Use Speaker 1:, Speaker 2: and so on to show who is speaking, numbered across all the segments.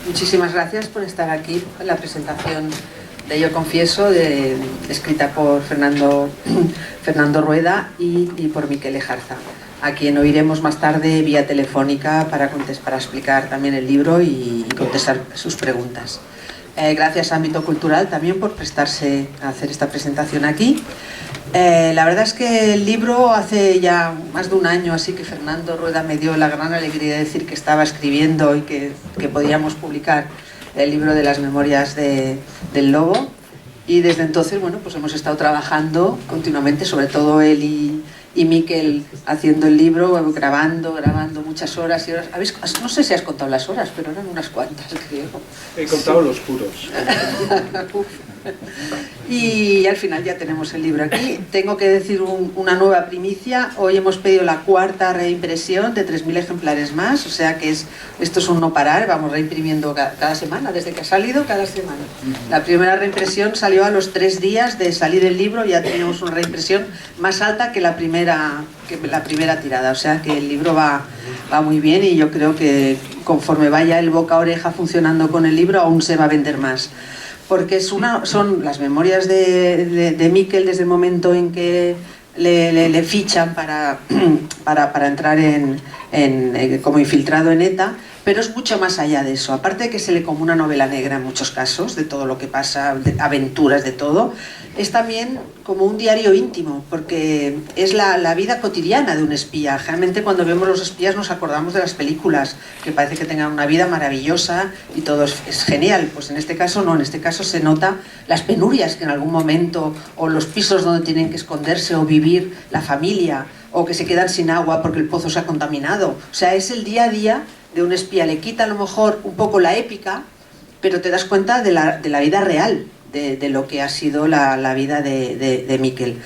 Speaker 1: Muchísimas gracias por estar aquí en la presentación de Yo Confieso, escrita por Fernando Rueda y por Miquel Ejarza, a quien oiremos más tarde vía telefónica para explicar también el libro y contestar sus preguntas. Gracias a Ámbito Cultural también por prestarse a hacer esta presentación aquí. La verdad es que el libro hace ya más de un año así que Fernando Rueda me dio la gran alegría de decir que estaba escribiendo y que podíamos publicar el libro de las memorias del Lobo, y desde entonces, bueno, pues hemos estado trabajando continuamente, sobre todo él y Miquel, haciendo el libro, grabando muchas horas y horas. No sé si has contado las horas, pero eran unas cuantas, creo.
Speaker 2: He contado los puros.
Speaker 1: Y al final ya tenemos el libro aquí. Tengo que decir una nueva primicia. Hoy hemos pedido la 4ª reimpresión de 3.000 ejemplares más, o sea que esto es un no parar. Vamos reimprimiendo cada semana, desde que ha salido, cada semana. La primera reimpresión salió a los 3 días de salir el libro. Ya teníamos una reimpresión más alta que la primera tirada, o sea que el libro va muy bien, y yo creo que conforme vaya el boca a oreja funcionando con el libro, aún se va a vender más, porque son las memorias de Miquel desde el momento en que le fichan para entrar como infiltrado en ETA, pero es mucho más allá de eso. Aparte de que se lee como una novela negra en muchos casos, de todo lo que pasa, de aventuras, de todo, es también como un diario íntimo, porque es la vida cotidiana de un espía. Generalmente cuando vemos los espías nos acordamos de las películas, que parece que tengan una vida maravillosa y todo es genial. Pues en este caso no, en este caso se nota las penurias que en algún momento, o los pisos donde tienen que esconderse o vivir la familia, o que se quedan sin agua porque el pozo se ha contaminado. O sea, es el día a día de un espía. Le quita a lo mejor un poco la épica, pero te das cuenta de la vida real, de lo que ha sido la vida de Miquel.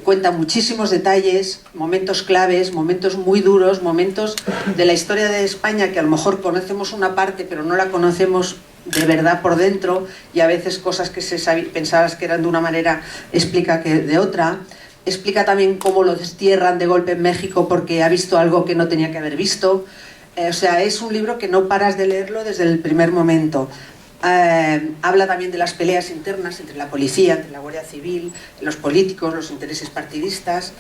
Speaker 1: Cuenta muchísimos detalles, momentos claves, momentos muy duros, momentos de la historia de España que a lo mejor conocemos una parte pero no la conocemos de verdad por dentro, y a veces cosas que pensabas que eran de una manera, explica que de otra. Explica también cómo lo destierran de golpe en México porque ha visto algo que no tenía que haber visto. O sea, es un libro que no paras de leerlo desde el primer momento. Habla también de las peleas internas entre la policía, entre la Guardia Civil, los políticos, los intereses partidistas,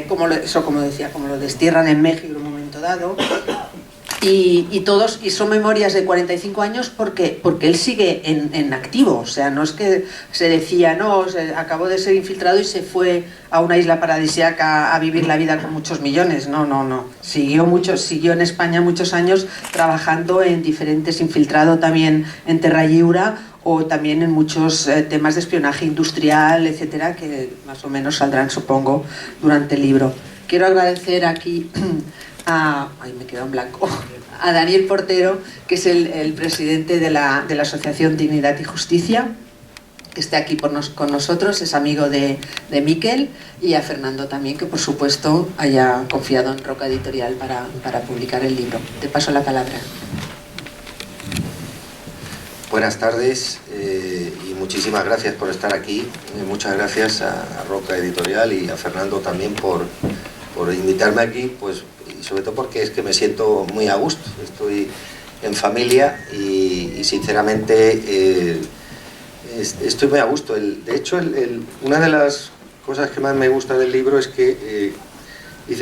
Speaker 1: como lo destierran en México en un momento dado. Y son memorias de 45 años porque él sigue en activo. O sea, no es que se decía, no, acabó de ser infiltrado y se fue a una isla paradisíaca a vivir la vida con muchos millones. No. Siguió en España muchos años trabajando en diferentes, infiltrado también en Terra Lliure, o también en muchos temas de espionaje industrial, etcétera, que más o menos saldrán, supongo, durante el libro. Quiero agradecer aquí me quedo en blanco, a Daniel Portero, que es el presidente de la Asociación Dignidad y Justicia, que esté aquí con nosotros, es amigo de Miquel, y a Fernando también, que por supuesto haya confiado en Roca Editorial para publicar el libro. Te paso la palabra.
Speaker 3: Buenas tardes y muchísimas gracias por estar aquí. Muchas gracias a Roca Editorial y a Fernando también por invitarme aquí, pues, y sobre todo porque es que me siento muy a gusto. Estoy en familia y sinceramente estoy muy a gusto. De hecho, una de las cosas que más me gusta del libro es que yo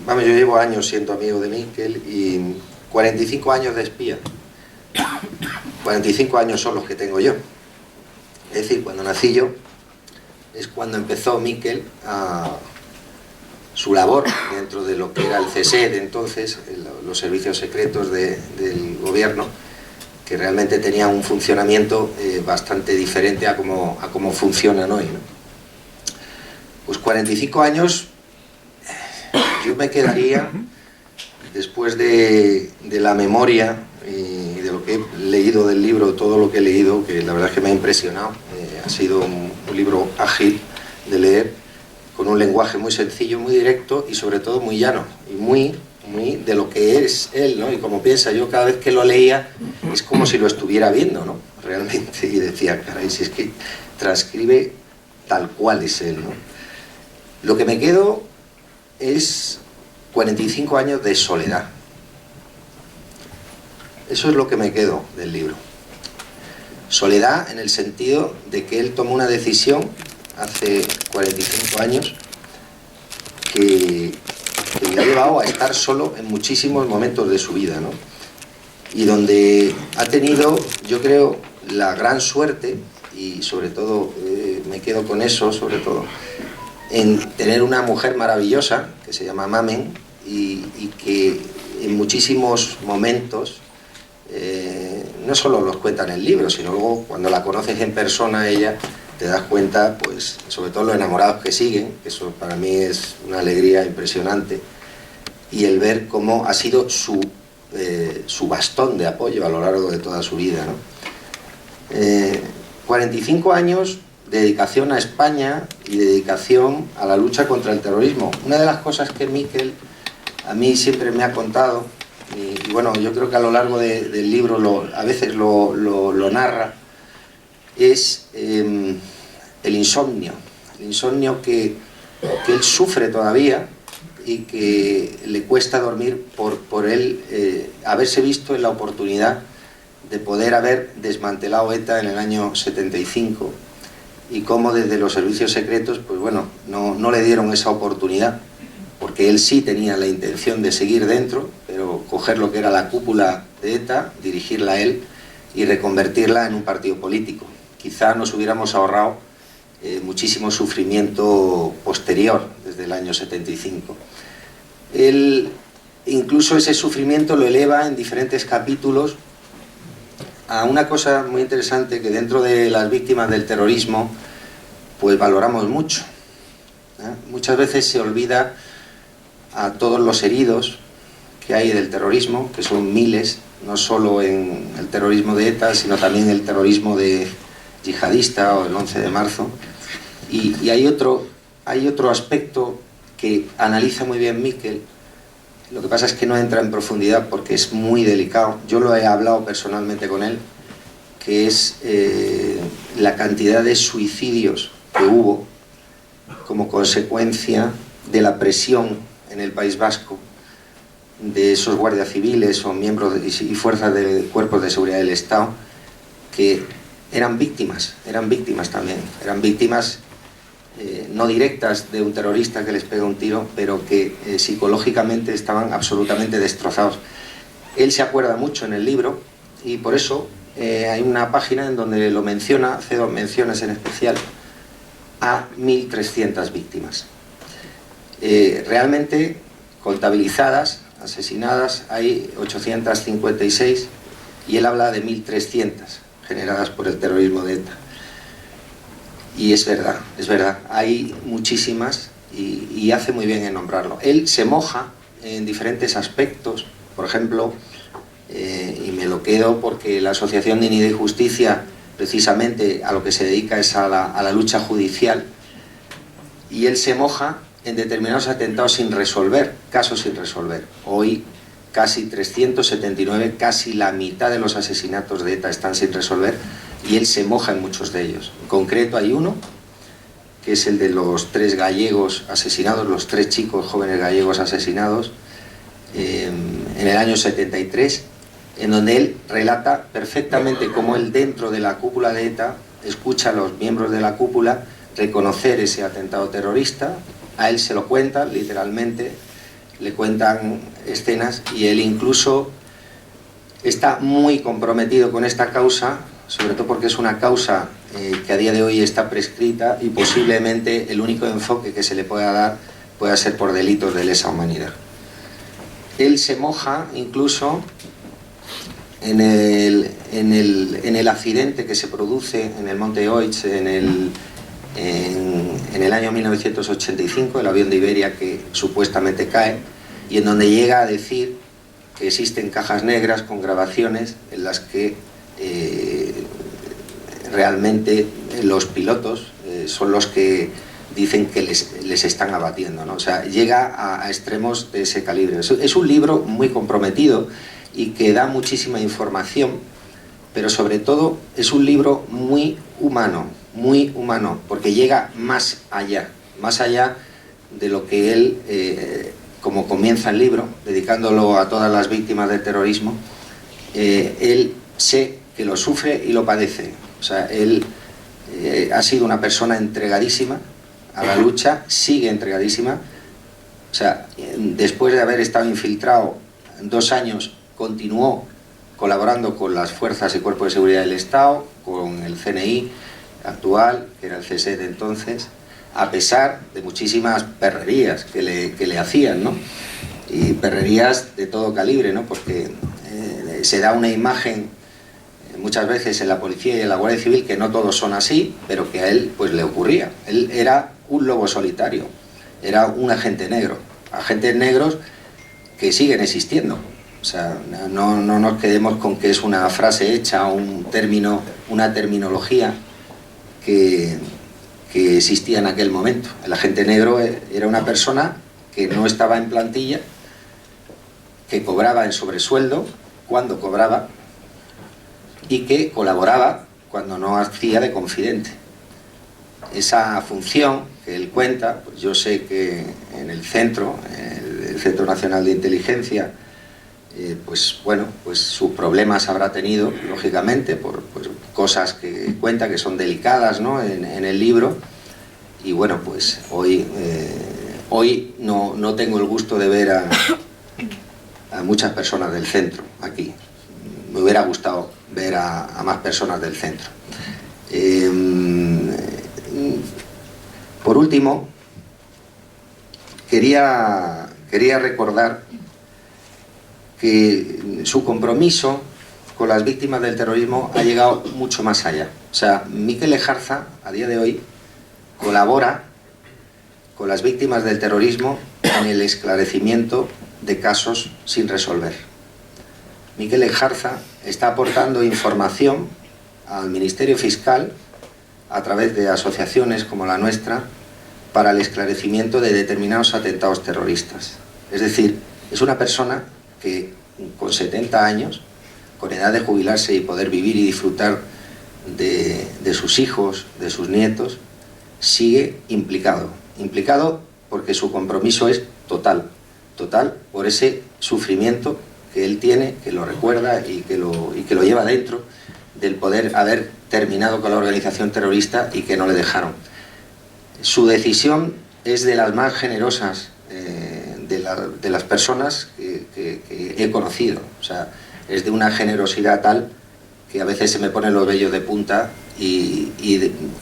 Speaker 3: llevo años siendo amigo de Miquel, y 45 años de espía. 45 años son los que tengo yo. Es decir, cuando nací yo es cuando empezó Miquel su labor dentro de lo que era el CSE de entonces, los servicios secretos del gobierno, que realmente tenía un funcionamiento bastante diferente a cómo funcionan hoy, ¿no? Pues 45 años, yo me quedaría, después de la memoria y de lo que he leído del libro, todo lo que he leído, que la verdad es que me ha impresionado. Ha sido un libro ágil de leer, con un lenguaje muy sencillo, muy directo y sobre todo muy llano, y muy de lo que es él, ¿no? Y como piensa. Yo cada vez que lo leía es como si lo estuviera viendo, ¿no? Realmente, y decía, caray, si es que transcribe tal cual es él, ¿no? Lo que me quedo es 45 años de soledad. Eso es lo que me quedo del libro. Soledad en el sentido de que él tomó una decisión hace 45 años que le ha llevado a estar solo en muchísimos momentos de su vida, ¿no? Y donde ha tenido, yo creo, la gran suerte, y sobre todo me quedo con eso, sobre todo, en tener una mujer maravillosa que se llama Mamen y que en muchísimos momentos no solo los cuenta en el libro, sino luego cuando la conoces en persona ella te das cuenta, pues sobre todo los enamorados que siguen, que eso para mí es una alegría impresionante, y el ver cómo ha sido su bastón de apoyo a lo largo de toda su vida, ¿no? 45 años de dedicación a España y de dedicación a la lucha contra el terrorismo. Una de las cosas que Miquel a mí siempre me ha contado, y bueno, yo creo que a lo largo del libro a veces lo narra, es el insomnio que él sufre todavía y que le cuesta dormir por él haberse visto en la oportunidad de poder haber desmantelado ETA en el año 75 y cómo desde los servicios secretos, pues bueno, no le dieron esa oportunidad, porque él sí tenía la intención de seguir dentro, pero coger lo que era la cúpula de ETA, dirigirla a él y reconvertirla en un partido político. Quizá nos hubiéramos ahorrado muchísimo sufrimiento posterior, desde el año 75. Él, incluso ese sufrimiento lo eleva en diferentes capítulos a una cosa muy interesante que dentro de las víctimas del terrorismo pues valoramos mucho, ¿eh? Muchas veces se olvida a todos los heridos que hay del terrorismo, que son miles, no solo en el terrorismo de ETA, sino también el terrorismo yihadista o el 11 de marzo. Y hay otro aspecto que analiza muy bien Miquel. Lo que pasa es que no entra en profundidad porque es muy delicado. Yo lo he hablado personalmente con él, que es la cantidad de suicidios que hubo como consecuencia de la presión en el País Vasco de esos guardias civiles o miembros y fuerzas de cuerpos de seguridad del Estado que eran víctimas también, eran víctimas no directas de un terrorista que les pega un tiro, pero que psicológicamente estaban absolutamente destrozados. Él se acuerda mucho en el libro y por eso hay una página en donde lo menciona, hace dos menciones en especial, a 1.300 víctimas. Realmente contabilizadas, asesinadas, hay 856 y él habla de 1.300 generadas por el terrorismo de ETA. Y es verdad, hay muchísimas y hace muy bien en nombrarlo. Él se moja en diferentes aspectos, por ejemplo, y me lo quedo porque la Asociación Dignidad y Justicia precisamente a lo que se dedica es a la lucha judicial, y él se moja en determinados atentados sin resolver, casos sin resolver. Hoy casi 379, casi la mitad de los asesinatos de ETA están sin resolver, y él se moja en muchos de ellos. En concreto hay uno, que es el de los 3 gallegos asesinados, los 3 chicos jóvenes gallegos asesinados en el año 73, en donde él relata perfectamente cómo él dentro de la cúpula de ETA escucha a los miembros de la cúpula reconocer ese atentado terrorista. A él se lo cuentan literalmente, le cuentan escenas, y él incluso está muy comprometido con esta causa, sobre todo porque es una causa que a día de hoy está prescrita y posiblemente el único enfoque que se le pueda dar pueda ser por delitos de lesa humanidad. Él se moja incluso en el accidente que se produce en el Monte Oix en el año 1985, el avión de Iberia que supuestamente cae, y en donde llega a decir que existen cajas negras con grabaciones en las que realmente los pilotos son los que dicen que les están abatiendo, ¿no? O sea, llega a extremos de ese calibre. Es un libro muy comprometido y que da muchísima información, pero sobre todo es un libro muy humano, porque llega más allá de lo que él, como comienza el libro, dedicándolo a todas las víctimas del terrorismo, él sé que lo sufre y lo padece. O sea, él ha sido una persona entregadísima a la lucha, sigue entregadísima. O sea, después de haber estado infiltrado 2 años, continuó colaborando con las fuerzas y cuerpos de seguridad del Estado, con el CNI actual, que era el CSE de entonces, a pesar de muchísimas perrerías que le hacían, ¿no? Y perrerías de todo calibre, ¿no? Porque se da una imagen muchas veces en la policía y en la Guardia Civil que no todos son así, pero que a él pues le ocurría. Él era un lobo solitario, era un agente negro, agentes negros que siguen existiendo. O sea, no nos quedemos con que es una frase hecha, un término, una terminología que existía en aquel momento. El agente negro era una persona que no estaba en plantilla, que cobraba en sobresueldo cuando cobraba y que colaboraba cuando no hacía de confidente. Esa función que él cuenta, pues yo sé que en el Centro Nacional de Inteligencia, pues bueno, pues sus problemas habrá tenido, lógicamente, por pues, cosas que cuenta que son delicadas, ¿no? en el libro. Y bueno, pues hoy no tengo el gusto de ver a muchas personas del centro aquí. Me hubiera gustado ver a más personas del centro. Por último, quería recordar que su compromiso con las víctimas del terrorismo ha llegado mucho más allá. O sea, Mikel Lejarza, a día de hoy, colabora con las víctimas del terrorismo en el esclarecimiento de casos sin resolver. Mikel Lejarza está aportando información al Ministerio Fiscal a través de asociaciones como la nuestra para el esclarecimiento de determinados atentados terroristas. Es decir, es una persona que con 70 años, con edad de jubilarse y poder vivir y disfrutar de sus hijos, de sus nietos, sigue implicado porque su compromiso es total por ese sufrimiento que él tiene, que lo recuerda y que lo lleva dentro del poder haber terminado con la organización terrorista y que no le dejaron. Su decisión es de las más generosas de las personas que he conocido. O sea, es de una generosidad tal que a veces se me ponen los vellos de punta y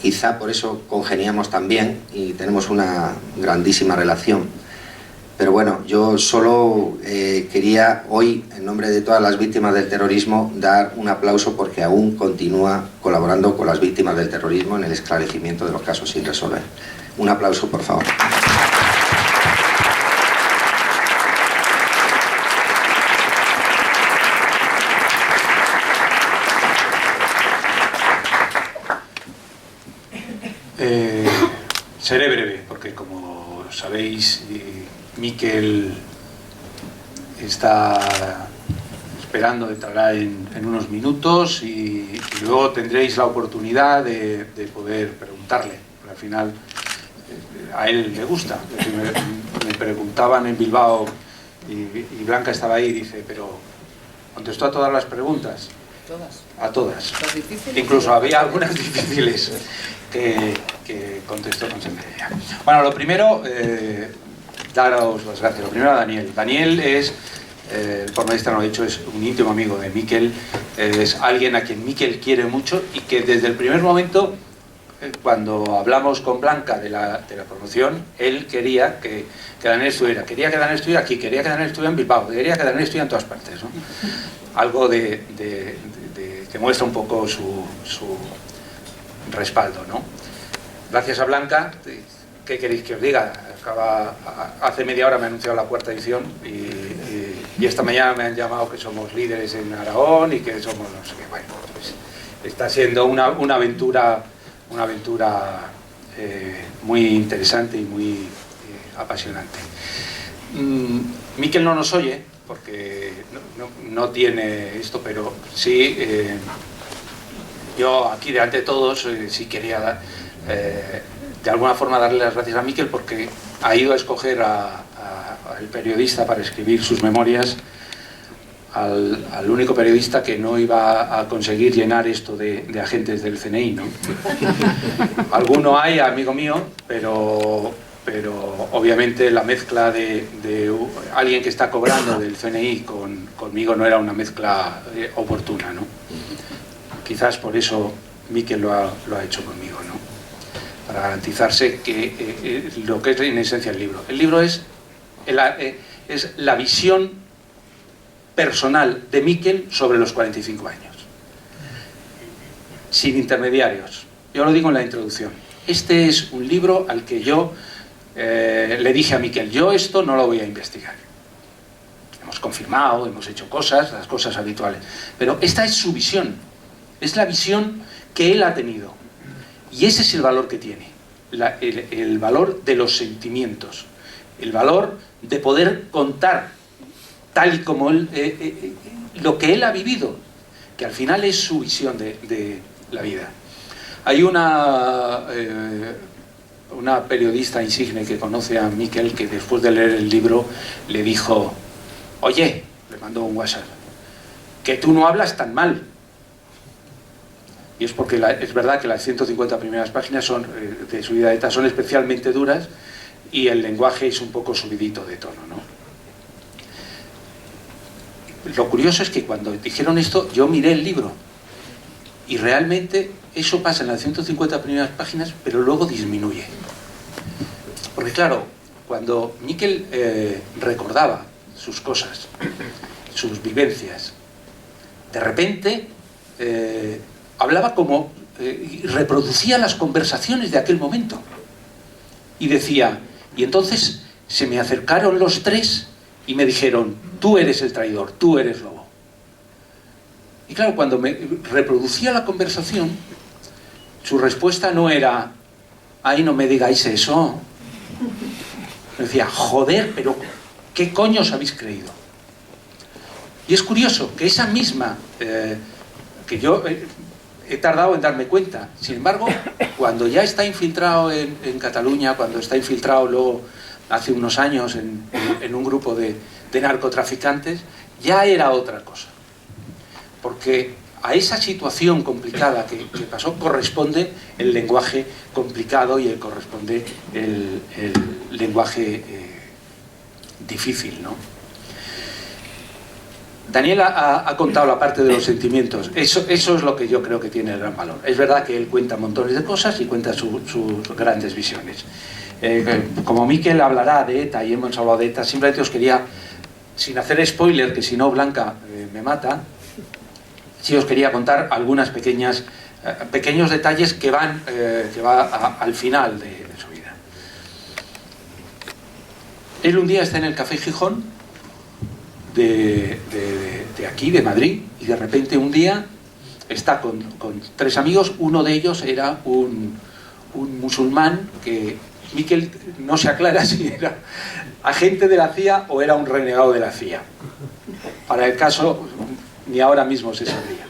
Speaker 3: quizá por eso congeniamos tan bien y tenemos una grandísima relación. Pero bueno, yo solo quería hoy, en nombre de todas las víctimas del terrorismo, dar un aplauso porque aún continúa colaborando con las víctimas del terrorismo en el esclarecimiento de los casos sin resolver. Un aplauso, por favor.
Speaker 2: Seré breve, porque como sabéis, Mikel está esperando, entrará en unos minutos y luego tendréis la oportunidad de poder preguntarle. Al final, a él le gusta. Me preguntaban en Bilbao y Blanca estaba ahí y dice, pero ¿contestó a todas las preguntas?
Speaker 4: Todas.
Speaker 2: A todas.
Speaker 4: Las difíciles.
Speaker 2: Incluso había algunas difíciles que contestó con sinceridad. Bueno, lo primero, daros las gracias. Lo primero a Daniel. Daniel es, el pormenista no lo he dicho, es un íntimo amigo de Mikel, es alguien a quien Mikel quiere mucho y que desde el primer momento, cuando hablamos con Blanca de la promoción, él quería que Daniel estuviera. Quería que Daniel estuviera aquí, quería que Daniel estuviera en Bilbao, quería que Daniel estuviera en todas partes, ¿no? Algo que muestra un poco su respaldo, ¿no? Gracias a Blanca, ¿qué queréis que os diga? Hace media hora me ha anunciado la 4ª edición y esta mañana me han llamado que somos líderes en Aragón y que somos no sé qué. Bueno, pues está siendo una aventura muy interesante y muy apasionante. Mikel no nos oye porque no tiene esto, pero sí, yo aquí delante de todos sí quería de alguna forma darle las gracias a Mikel porque ha ido a escoger al periodista para escribir sus memorias al único periodista que no iba a conseguir llenar esto de agentes del CNI, ¿no? Alguno hay, amigo mío, pero obviamente la mezcla de alguien que está cobrando del CNI conmigo no era una mezcla oportuna, ¿no? Quizás por eso Miquel lo ha hecho conmigo, ¿no? Para garantizarse que lo que es en esencia el libro. El libro es la visión personal de Miquel sobre los 45 años. Sin intermediarios. Yo lo digo en la introducción. Este es un libro al que yo le dije a Miquel, yo esto no lo voy a investigar. Hemos confirmado, hemos hecho cosas, las cosas habituales. Pero esta es su visión. Es la visión que él ha tenido. Y ese es el valor que tiene. El valor de los sentimientos. El valor de poder contar tal y como él, lo que él ha vivido, que al final es su visión de la vida. Hay una periodista insigne que conoce a Miquel, que después de leer el libro le dijo, oye, le mandó un WhatsApp, que tú no hablas tan mal. Y es porque es verdad que las 150 primeras páginas de su vida de ETA son especialmente duras y el lenguaje es un poco subidito de tono, ¿no? Lo curioso es que cuando dijeron esto, yo miré el libro y realmente eso pasa en las 150 primeras páginas, pero luego disminuye. Porque claro, cuando Miquel recordaba sus cosas, sus vivencias, de repente hablaba como, reproducía las conversaciones de aquel momento. Y decía, y entonces se me acercaron los tres y me dijeron, tú eres el traidor, tú eres Lobo. Y claro, cuando me reproducía la conversación, su respuesta no era, ay, no me digáis eso. Me decía, joder, pero ¿qué coño os habéis creído? Y es curioso que esa misma, que yo he tardado en darme cuenta, sin embargo, cuando ya está infiltrado en Cataluña, cuando está infiltrado luego hace unos años en un grupo de narcotraficantes, ya era otra cosa. Porque a esa situación complicada que pasó corresponde el lenguaje complicado y corresponde el lenguaje difícil, ¿no? Daniel ha contado la parte de los sentimientos. Eso es lo que yo creo que tiene el gran valor. Es verdad que él cuenta montones de cosas y cuenta sus grandes visiones. Como Miquel hablará de ETA y hemos hablado de ETA, simplemente os quería, sin hacer spoiler, que si no Blanca me mata, sí os quería contar algunas pequeños detalles que va al final de su vida. Él un día está en el Café Gijón de aquí, de Madrid, y de repente un día está con tres amigos. Uno de ellos era un musulmán que Miquel no se aclara si era agente de la CIA o era un renegado de la CIA. Para el caso, ni ahora mismo se sabría.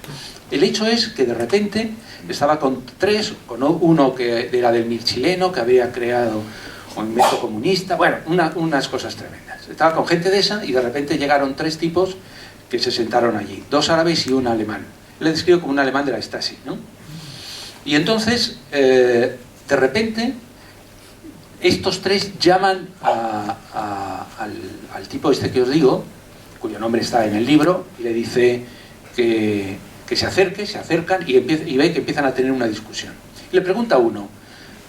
Speaker 2: El hecho es que de repente estaba con tres, con uno que era del MIR chileno, que había creado un movimiento comunista, bueno, unas cosas tremendas. Estaba con gente de esa y de repente llegaron tres tipos que se sentaron allí, dos árabes y un alemán. Le describo como un alemán de la Stasi, ¿no? Y entonces, de repente, estos tres llaman al tipo este que os digo, cuyo nombre está en el libro, y le dice que se acerque, se acercan y ve que empiezan a tener una discusión. Y le pregunta a uno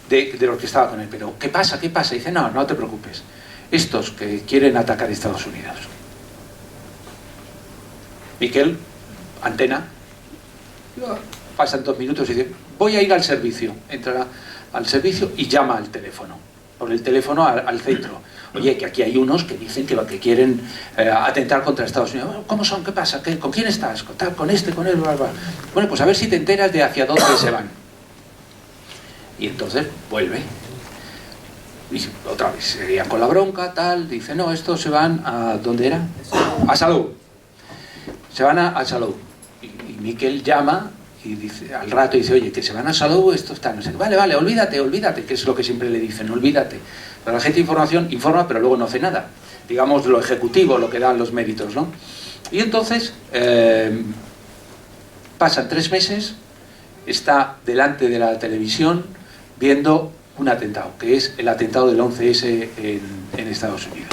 Speaker 2: de los que estaba con él, pero ¿qué pasa? ¿Qué pasa? Y dice, no te preocupes, estos que quieren atacar a Estados Unidos. Miquel, antena, pasan 2 minutos y dice, voy a ir al servicio. Entra al servicio y llama al teléfono, por el teléfono al centro. Oye, que aquí hay unos que dicen que quieren atentar contra Estados Unidos. ¿Cómo son? ¿Qué pasa? ¿Con quién estás? ¿Con este? ¿Con él? Bla, bla. Bueno, pues a ver si te enteras de hacia dónde se van. Y entonces vuelve. Y otra vez seguían con la bronca, tal. Dice, no, estos se van a... ¿Dónde era? A Salou. Se van a Salou. Y Miquel llama y dice, al rato dice, oye, que se van a Salou, esto está, no sé. Vale, olvídate, que es lo que siempre le dicen, olvídate. Pero la gente de información informa, pero luego no hace nada. Digamos, lo ejecutivo, lo que dan los méritos, ¿no? Y entonces pasan 3 meses, está delante de la televisión viendo un atentado, que es el atentado del 11S en Estados Unidos.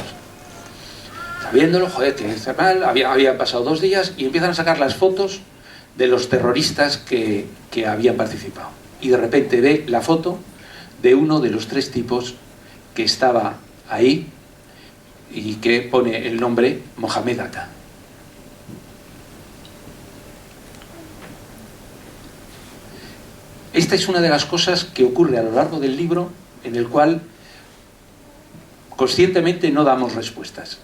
Speaker 2: Está viéndolo, joder, que está mal, habían pasado 2 días y empiezan a sacar las fotos de los terroristas que habían participado. Y de repente ve la foto de uno de los 3 tipos que estaba ahí y que pone el nombre Mohamed Atta. Esta es una de las cosas que ocurre a lo largo del libro, en el cual conscientemente no damos respuestas.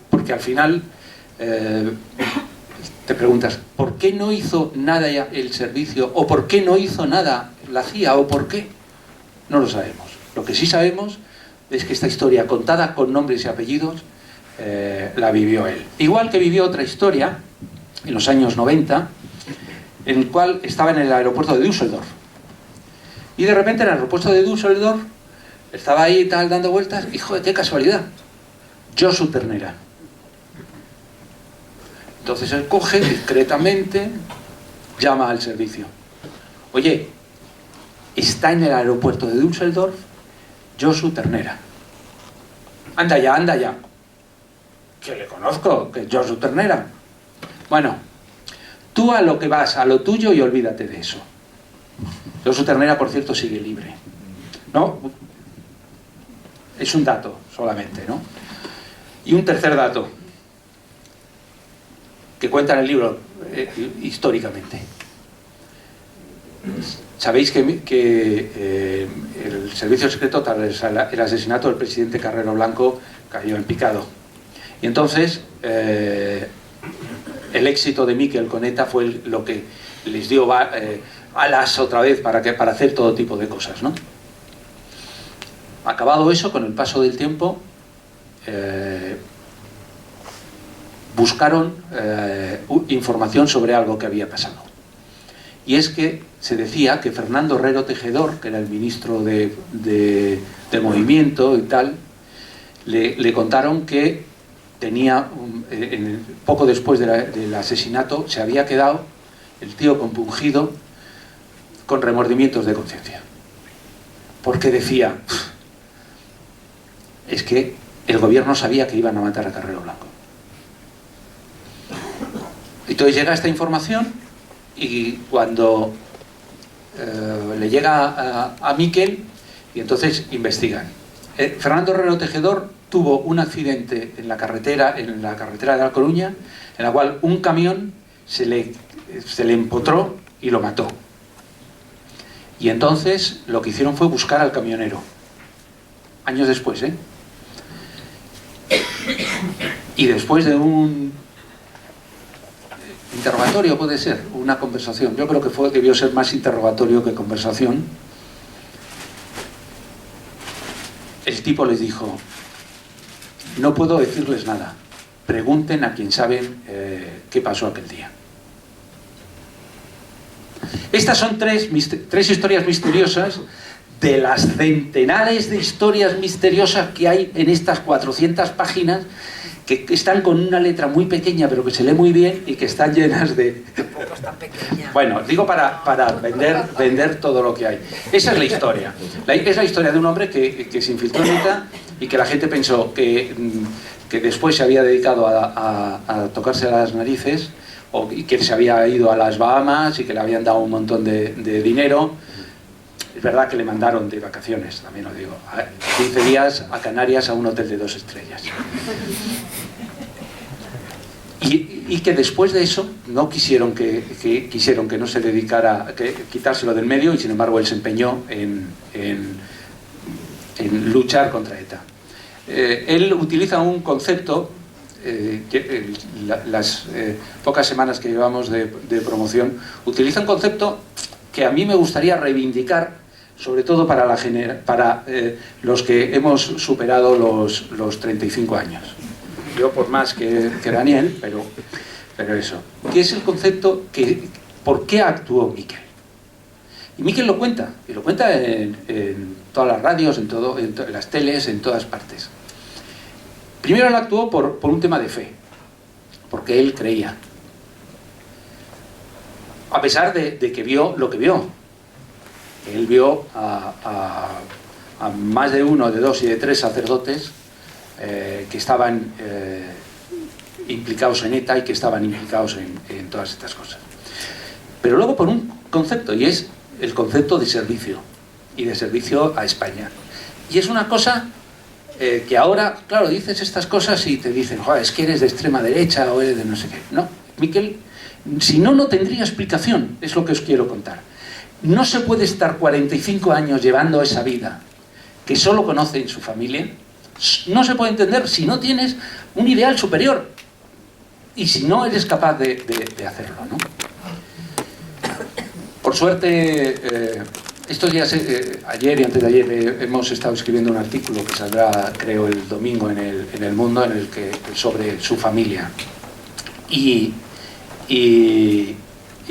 Speaker 2: Porque al final te preguntas, ¿por qué no hizo nada el servicio? ¿O por qué no hizo nada la CIA? ¿O por qué? No lo sabemos. Lo que sí sabemos es que esta historia, contada con nombres y apellidos, la vivió él. Igual que vivió otra historia, en los años 90, en el cual estaba en el aeropuerto de Düsseldorf. Y de repente en el aeropuerto de Düsseldorf estaba ahí tal, dando vueltas, y joder, qué casualidad, Josu Ternera. Entonces él coge discretamente, llama al servicio. Oye, está en el aeropuerto de Düsseldorf Josu Ternera. Anda ya, anda ya. Que le conozco, que es Josu Ternera. Bueno, tú a lo que vas, a lo tuyo y olvídate de eso. Josu Ternera, por cierto, sigue libre. ¿No? Es un dato solamente, ¿no? Y un tercer dato que cuenta en el libro históricamente. Sabéis que el servicio secreto, tras el asesinato del presidente Carrero Blanco, cayó en picado. Y entonces el éxito de Miquel con ETA fue lo que les dio alas otra vez para hacer todo tipo de cosas, ¿no? Acabado eso, con el paso del tiempo, buscaron información sobre algo que había pasado. Y es que se decía que Fernando Herrero Tejedor, que era el ministro del movimiento y tal, le contaron que tenía, poco después del asesinato, se había quedado el tío compungido con remordimientos de conciencia. Porque decía, es que el gobierno sabía que iban a matar a Carrero Blanco. Entonces llega esta información y cuando le llega a Miquel, y entonces investigan. Fernando Herrero Tejedor tuvo un accidente en la carretera de La Coruña, en la cual un camión se le empotró y lo mató. Y entonces lo que hicieron fue buscar al camionero. Años después, ¿eh? Y después de un interrogatorio, puede ser, una conversación. Yo creo que debió ser más interrogatorio que conversación. El tipo les dijo, no puedo decirles nada. Pregunten a quien saben qué pasó aquel día. Estas son tres historias misteriosas de las centenares de historias misteriosas que hay en estas 400 páginas que están con una letra muy pequeña pero que se lee muy bien y que están llenas de...
Speaker 4: Tampoco es tan pequeña.
Speaker 2: Bueno, digo para vender todo lo que hay. Esa es la historia. Es la historia de un hombre que se infiltró en ETA y que la gente pensó que después se había dedicado a tocarse las narices y que se había ido a las Bahamas y que le habían dado un montón de dinero. Es verdad que le mandaron de vacaciones, también lo digo, 15 días a Canarias a un hotel de 2 estrellas. Y que después de eso no quisieron que no se dedicara, que quitárselo del medio, y sin embargo él se empeñó en luchar contra ETA. Él utiliza un concepto, las pocas semanas que llevamos de promoción, utiliza un concepto que a mí me gustaría reivindicar, sobre todo para los que hemos superado los 35 años. Yo por más que Daniel, pero eso. ¿Qué es el concepto? ¿Por qué actuó Miquel? Y Miquel lo cuenta, y lo cuenta en todas las radios, en las teles, en todas partes. Primero él actuó por un tema de fe, porque él creía. A pesar de que vio lo que vio. Él vio a más de uno, de dos y de tres sacerdotes que estaban implicados en ETA y que estaban implicados en todas estas cosas. Pero luego por un concepto, y es el concepto de servicio, y de servicio a España. Y es una cosa que ahora, claro, dices estas cosas y te dicen, joder, es que eres de extrema derecha o eres de no sé qué. No, Miquel, si no, no tendría explicación, es lo que os quiero contar. No se puede estar 45 años llevando esa vida que solo conoce en su familia. No se puede entender si no tienes un ideal superior y si no eres capaz de hacerlo, ¿no? Por suerte, estos días, ayer y antes de ayer, hemos estado escribiendo un artículo que saldrá, creo, el domingo en el Mundo, en el que, sobre su familia. Y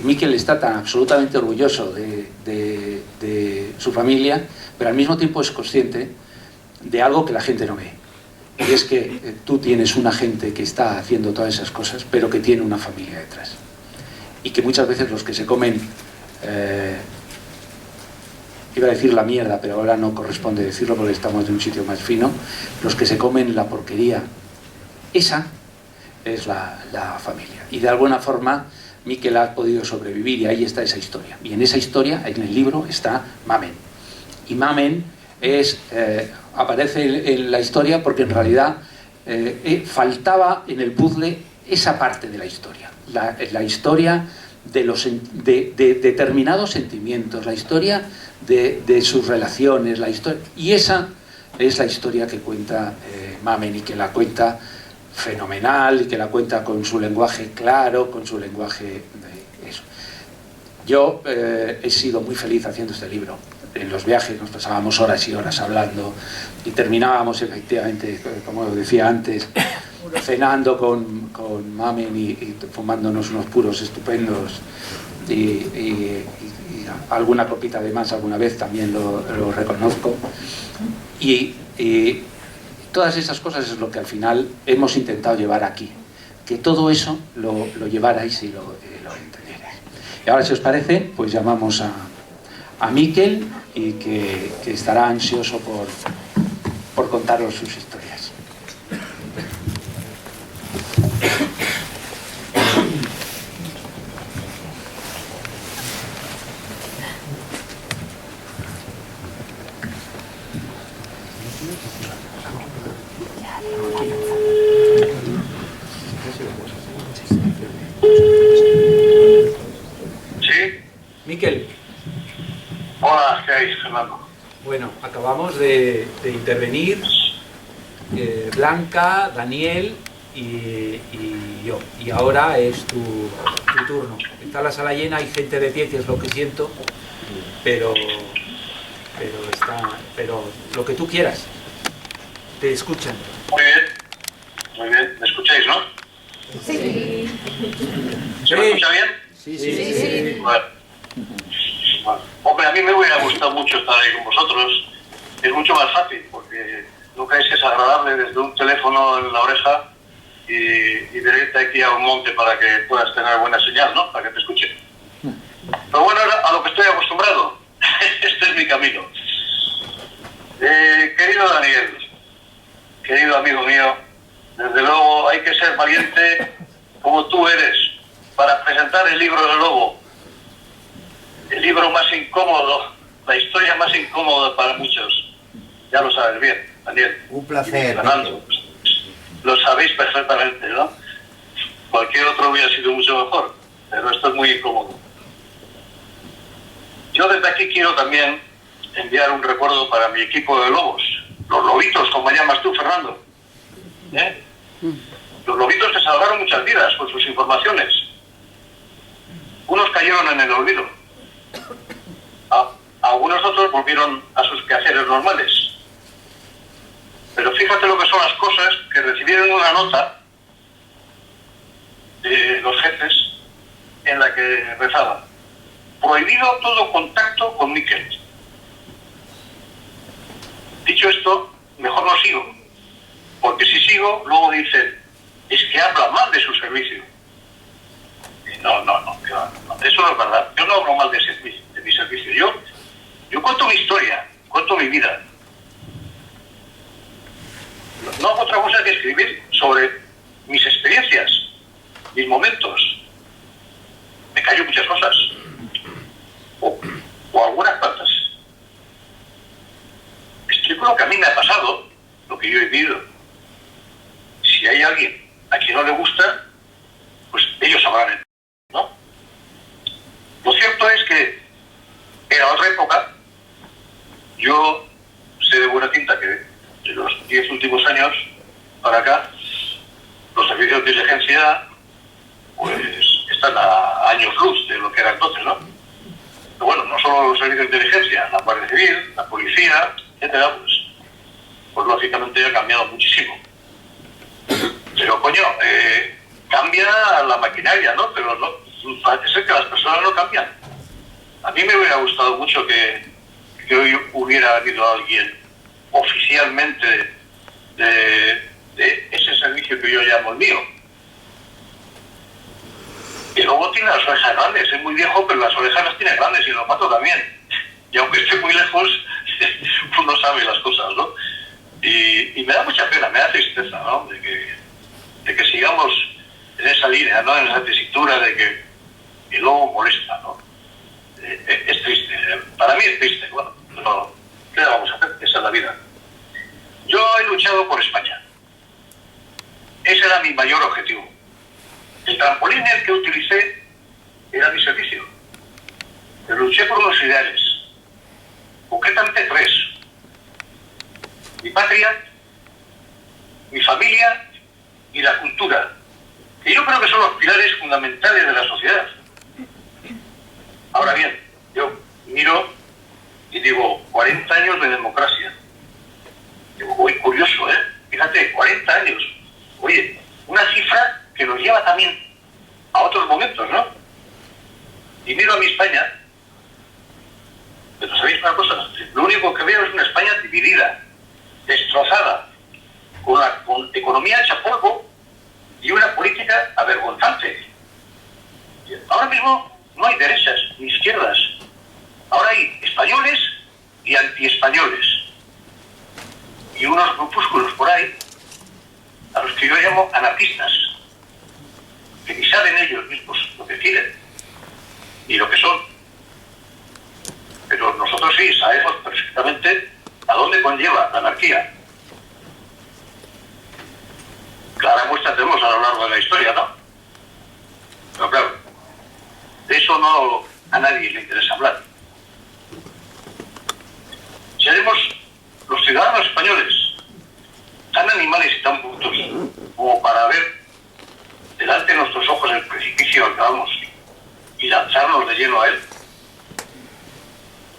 Speaker 2: Miquel está tan absolutamente orgulloso de su familia, pero al mismo tiempo es consciente de algo que la gente no ve. Y es que tú tienes una gente que está haciendo todas esas cosas, pero que tiene una familia detrás. Y que muchas veces los que se comen, iba a decir la mierda, pero ahora no corresponde decirlo porque estamos en un sitio más fino, los que se comen la porquería, esa es la familia. Y de alguna forma Miquel ha podido sobrevivir y ahí está esa historia. Y en esa historia, en el libro, está Mamen. Y Mamen aparece en la historia porque en realidad faltaba en el puzzle esa parte de la historia. La historia de determinados sentimientos, la historia de sus relaciones, y esa es la historia que cuenta Mamen, y que la cuenta fenomenal, y que la cuenta con su lenguaje claro, con su lenguaje de eso. Yo he sido muy feliz haciendo este libro. En los viajes nos pasábamos horas y horas hablando y terminábamos efectivamente, como decía antes, cenando con Mamen y fumándonos unos puros estupendos y alguna copita de más alguna vez, también lo reconozco. Y todas esas cosas es lo que al final hemos intentado llevar aquí, que todo eso lo llevarais y lo entendierais. Y ahora, si os parece, pues llamamos a Miquel, y que estará ansioso por contaros sus historias.
Speaker 4: ¿Sí?
Speaker 2: Miquel.
Speaker 4: Hola, ¿qué hay, Fernando?
Speaker 2: Bueno, acabamos de intervenir Blanca, Daniel y yo. Y ahora es tu turno. Está la sala llena, hay gente de pie, que es lo que siento, pero lo que tú quieras. Te escuchan.
Speaker 4: Muy bien, muy bien. ¿Me escucháis, no?
Speaker 5: Sí.
Speaker 4: ¿Se me escucha bien?
Speaker 2: Sí.
Speaker 4: Bueno. Hombre, a mí me hubiera gustado mucho estar ahí con vosotros. Es mucho más fácil, porque nunca es agradable desde un teléfono en la oreja y venirte aquí a un monte para que puedas tener buena señal, ¿no? Para que te escuchen. Pero bueno, a lo que estoy acostumbrado. Este es mi camino. Querido Daniel, querido amigo mío, desde luego hay que ser valiente como tú eres para presentar el libro del lobo. El libro más incómodo, la historia más incómoda para muchos. Ya lo sabes bien, Daniel.
Speaker 6: Un placer.
Speaker 4: Fernando, lo sabéis perfectamente, ¿no? Cualquier otro hubiera sido mucho mejor, pero esto es muy incómodo. Yo desde aquí quiero también enviar un recuerdo para mi equipo de lobos. Los lobitos, como llamas tú, Fernando. Los lobitos que salvaron muchas vidas con sus informaciones. Unos cayeron en el olvido. Algunos otros volvieron a sus quehaceres normales. Pero fíjate lo que son las cosas, que recibieron una nota de los jefes en la que rezaba: prohibido todo contacto con Miquel. Dicho esto, mejor no sigo, porque si sigo, luego dicen: es que habla mal de su servicio. No, eso no es verdad. Yo no hablo mal de mi servicio. Yo cuento mi historia, cuento mi vida. No hago otra cosa que escribir sobre mis experiencias, mis momentos. Me callo muchas cosas, o algunas cuantas. Explico lo que a mí me ha pasado, lo que yo he vivido. Si hay alguien a quien no le gusta, pues ellos sabrán, ¿no? Lo cierto es que era otra época. Yo sé de buena tinta que de los 10 últimos años para acá, los servicios de inteligencia pues están a años luz de lo que era entonces, ¿no? Pero bueno, no solo los servicios de inteligencia, la Guardia Civil, la policía, etcétera, pues lógicamente ha cambiado muchísimo. Pero coño, cambia la maquinaria, ¿no? Pero no, parece ser que las personas no cambian. A mí me hubiera gustado mucho que hoy hubiera habido alguien oficialmente de ese servicio que yo llamo el mío. Y luego tiene las orejas grandes, es muy viejo, pero las orejas las tiene grandes y lo mato también. Y aunque esté muy lejos, uno sabe las cosas, ¿no? Y me da mucha pena, me da tristeza, ¿no? De que sigamos en esa línea, ¿no? En esa tesitura de que y luego molesta, ¿no? Es triste, para mí es triste, bueno, pero ¿qué le vamos a hacer? Esa es la vida. Yo he luchado por España. Ese era mi mayor objetivo. El trampolín en el que utilicé era mi servicio. Pero luché por unos ideales, concretamente 3. Mi patria, mi familia y la cultura, que yo creo que son los pilares fundamentales de la sociedad. Ahora bien, yo miro y digo, 40 años de democracia. Digo, muy curioso, ¿eh? Fíjate, 40 años. Oye, una cifra que nos lleva también a otros momentos, ¿no? Y miro a mi España, pero ¿sabéis una cosa? Lo único que veo es una España dividida, destrozada, con economía hecha polvo y una política avergonzante. Ahora mismo no hay derechas ni izquierdas. Ahora hay españoles y antiespañoles. Y unos grupúsculos por ahí, a los que yo llamo anarquistas, que ni saben ellos mismos lo que quieren, ni lo que son. Pero nosotros sí sabemos perfectamente a dónde conlleva la anarquía. Clara muestra tenemos a lo largo de la historia, ¿no? Pero claro, de eso no a nadie le interesa hablar. Seremos los ciudadanos españoles tan animales y tan brutos como para ver delante de nuestros ojos el precipicio al que vamos y lanzarnos de lleno a él.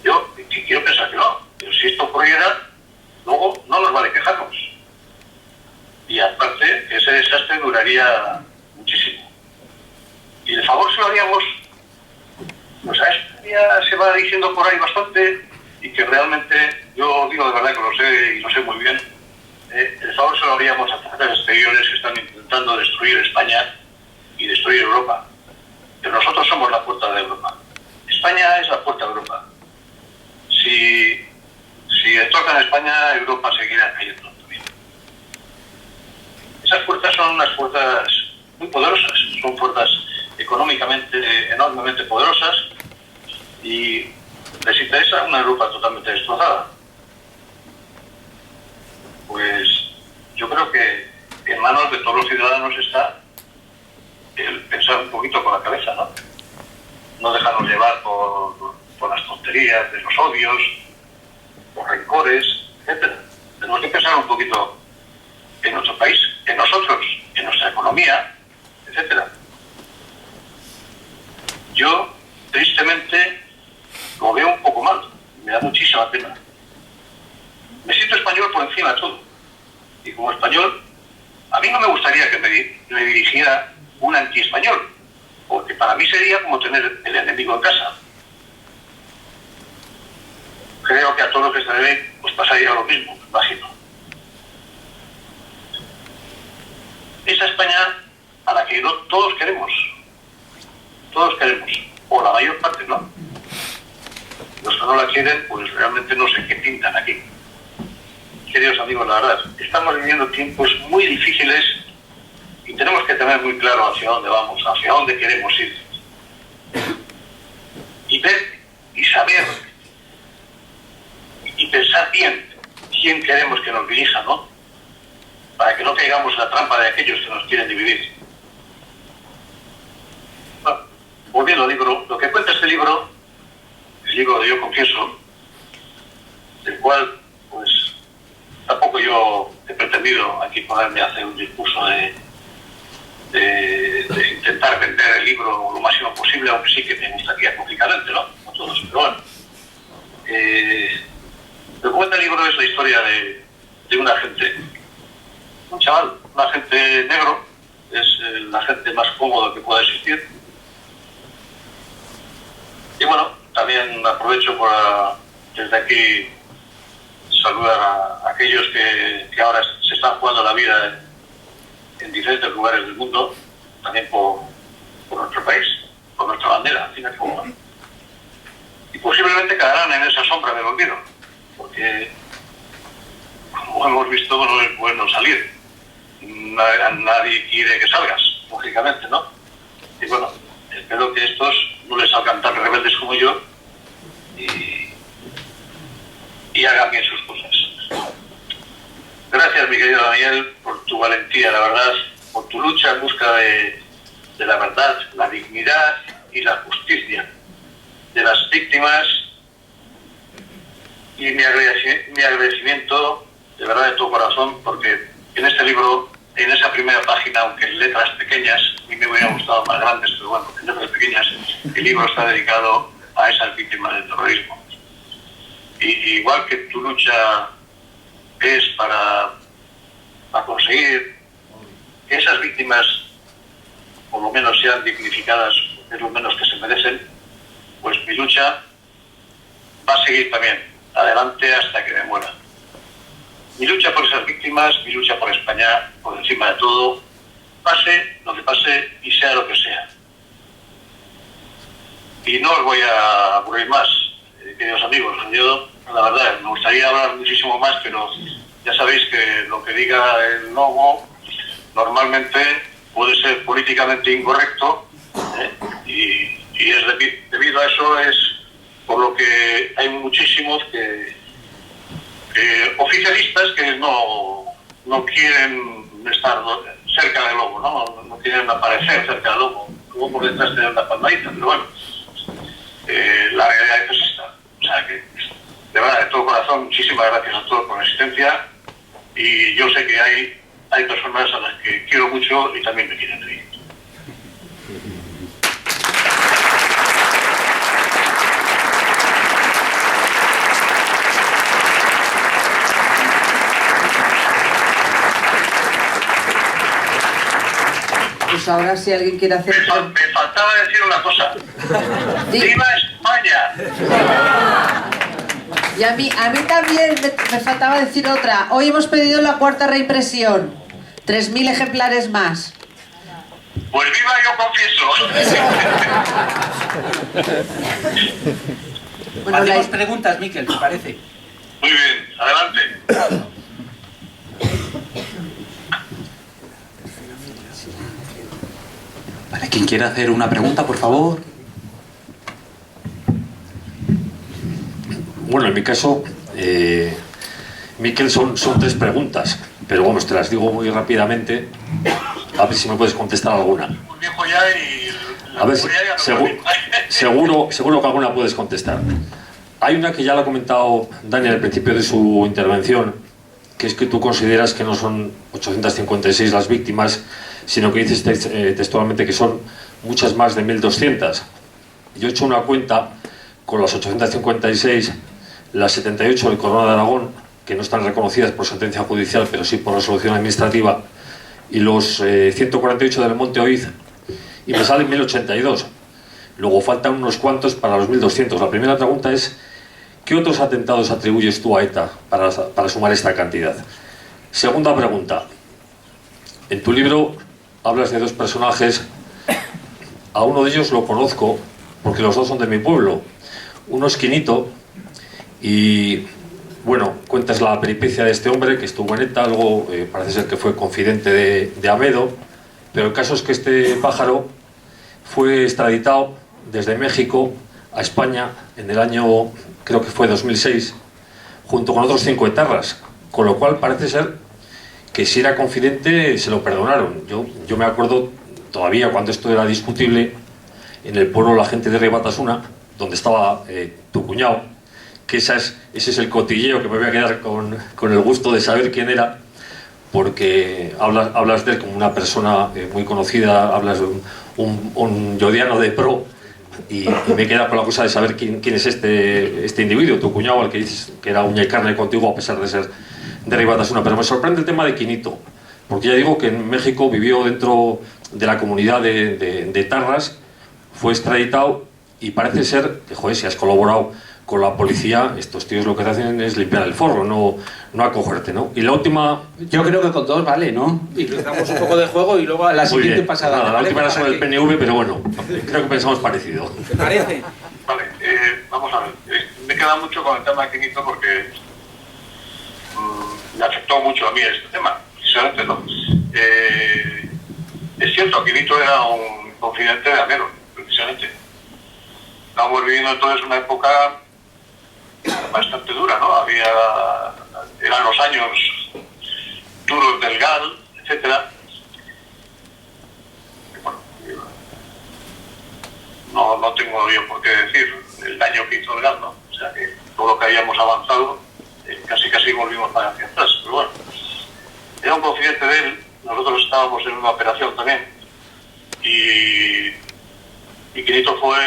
Speaker 4: Yo quiero pensar que no, pero si esto ocurriera, luego no nos vale quejarnos. Y aparte, ese desastre duraría muchísimo. Y el favor se lo haríamos, pues a esto ya se va diciendo por ahí bastante, y que realmente, yo digo de verdad que lo sé y lo sé muy bien, el favor se lo haríamos a fuerzas exteriores que están intentando destruir España y destruir Europa. Pero nosotros somos la puerta de Europa. España es la puerta de Europa. Si tocan España, Europa seguirá cayendo también. Esas puertas son unas puertas muy poderosas, son puertas económicamente enormemente poderosas y les interesa una Europa totalmente destrozada. Pues yo creo que en manos de todos los ciudadanos está el pensar un poquito con la cabeza, ¿no? No dejarnos llevar por las tonterías de los odios, los rencores, etc. Tenemos que pensar un poquito en nuestro país, en nosotros, en nuestra economía, etc. Yo, tristemente, lo veo un poco mal, me da muchísima pena. Me siento español por encima de todo. Y como español, a mí no me gustaría que me dirigiera un anti-español, porque para mí sería como tener el enemigo en casa. Creo que a todos los que se le ven, pues pasaría lo mismo, me imagino. esa España a la que todos queremos, o la mayor parte, ¿no? Los que no la quieren, pues realmente no sé qué pintan aquí. Queridos amigos, la verdad, estamos viviendo tiempos muy difíciles y tenemos que tener muy claro hacia dónde vamos, hacia dónde queremos ir. Y ver y saber y pensar bien quién queremos que nos dirija, ¿no? Para que no caigamos en la trampa de aquellos que nos quieren dividir. Bueno, volviendo al libro, lo que cuenta este libro, el libro de Yo Confieso, del cual, pues, tampoco yo he pretendido aquí ponerme a hacer un discurso de intentar vender el libro lo máximo posible, aunque sí que me gustaría públicamente, ¿no? No todos, pero bueno. Lo que cuenta el libro es la historia de un agente, un chaval, un agente negro, es el agente más cómodo que pueda existir. Y bueno, también aprovecho para desde aquí saludar a aquellos que ahora se están jugando la vida en diferentes lugares del mundo, también por nuestro país, por nuestra bandera, al fin y al cabo. Y posiblemente caerán en esa sombra del olvido, porque, como hemos visto, no es bueno salir. Nadie quiere que salgas, lógicamente, ¿no? Y bueno, espero que estos no les salgan tan rebeldes como yo y hagan bien sus cosas. Gracias, mi querido Daniel, por tu valentía, la verdad, por tu lucha en busca de la verdad, la dignidad y la justicia de las víctimas, y mi agradecimiento de verdad de todo corazón, porque en este libro, en esa primera página, aunque en letras pequeñas, a mí me hubiera gustado más grandes, pero bueno, en letras pequeñas, el libro está dedicado a esas víctimas del terrorismo. Y igual que tu lucha es para conseguir que esas víctimas por lo menos sean dignificadas, es lo menos que se merecen, pues mi lucha va a seguir también adelante hasta que me muera. Mi lucha por esas víctimas, mi lucha por España, por encima de todo, pase lo que pase y sea lo que sea. Y no os voy a aburrir más, queridos amigos. Yo, la verdad, me gustaría hablar muchísimo más, pero ya sabéis que lo que diga el logo normalmente puede ser políticamente incorrecto, y es debido a eso es por lo que hay muchísimos oficialistas que no quieren estar cerca del lobo, no quieren aparecer cerca del lobo, como por detrás de una palmadita, pero bueno, la realidad es esta. O sea que, de verdad, de todo corazón, muchísimas gracias a todos por la asistencia, y yo sé que hay personas a las que quiero mucho y también me quieren reír.
Speaker 1: Pues ahora si alguien quiere hacer...
Speaker 4: Me faltaba decir una cosa. ¡Viva España!
Speaker 1: Y a mí también me faltaba decir otra. Hoy hemos pedido la cuarta reimpresión. 3.000 ejemplares más.
Speaker 4: Pues viva Yo Confieso.
Speaker 1: Bueno,
Speaker 2: hacemos preguntas, Miquel, ¿te parece?
Speaker 4: Muy bien, adelante.
Speaker 2: Vale, quien quiera hacer una pregunta, por favor.
Speaker 5: Bueno, en mi caso, Miquel, son 3 preguntas, pero vamos, te las digo muy rápidamente, a ver si me puedes contestar alguna.
Speaker 4: Un viejo ya y...
Speaker 5: A ver, seguro que alguna puedes contestar. Hay una que ya la ha comentado Dani al principio de su intervención, que es que tú consideras que no son 856 las víctimas, sino que dices textualmente que son muchas más de 1.200. Yo he hecho una cuenta con las 856, las 78 del Corona de Aragón, que no están reconocidas por sentencia judicial, pero sí por resolución administrativa, y los 148 del Monte Oiz, y me salen 1.082. Luego faltan unos cuantos para los 1.200. La primera pregunta es, ¿qué otros atentados atribuyes tú a ETA para sumar esta cantidad? Segunda pregunta, En tu libro hablas de dos personajes. A uno de ellos lo conozco porque los dos son de mi pueblo. Uno es Quinito y, bueno, cuentas la peripecia de este hombre que estuvo en ETA, luego parece ser que fue confidente de Amedo, pero el caso es que este pájaro fue extraditado desde México a España en el año, creo que fue 2006, junto con otros 5 etarras, con lo cual parece ser que si era confidente se lo perdonaron. Yo me acuerdo todavía cuando esto era discutible, en el pueblo la gente de Ribatasuna, donde estaba tu cuñado, que ese es el cotilleo que me voy a quedar con el gusto de saber quién era, porque hablas de él como una persona muy conocida, hablas de un yodiano de pro, y me queda con la cosa de saber quién es este individuo, tu cuñado, al que dices que era uña y carne contigo a pesar de ser de Ribatasuna. Pero me sorprende el tema de Quinito, porque ya digo que en México vivió dentro de la comunidad de Tarras, fue extraditado y parece ser que, joder, si has colaborado con la policía, estos tíos lo que te hacen es limpiar el forro, no acogerte, ¿no? Y la última...
Speaker 2: Yo creo que con 2 vale, ¿no? Y le damos un poco de juego y luego a la siguiente pasada.
Speaker 5: Nada, la última era sobre el PNV, pero bueno, creo que pensamos parecido.
Speaker 2: ¿Te parece?
Speaker 4: Vale, vamos a ver. Me queda mucho con el tema de Quinito porque me afectó mucho a mí este tema, precisamente, ¿no? Es cierto, Quinito era un confidente de Amedo, precisamente. Estamos viviendo entonces una época bastante dura, ¿no? Eran los años duros del GAL, etcétera. Bueno, no tengo yo por qué decir el daño que hizo el GAL, ¿no? O sea que todo lo que habíamos avanzado, casi volvimos para hacia atrás. Pero bueno, era un confidente de él, nosotros estábamos en una operación también, y Quinito fue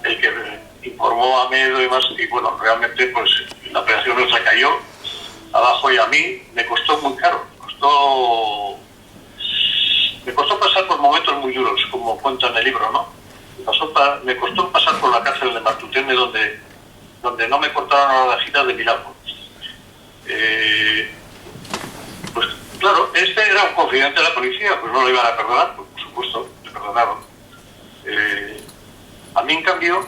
Speaker 4: el que informó a Amedo y más, y bueno, realmente pues la operación nuestra cayó abajo y a mí me costó muy caro, me costó pasar por momentos muy duros, como cuento en el libro, ¿no? Me costó pasar por la cárcel de Martutene donde no me cortaron la orejita de milagro. Pues claro, este era un confidente de la policía, pues no lo iban a perdonar, pues, por supuesto, le perdonaron. A mí, en cambio,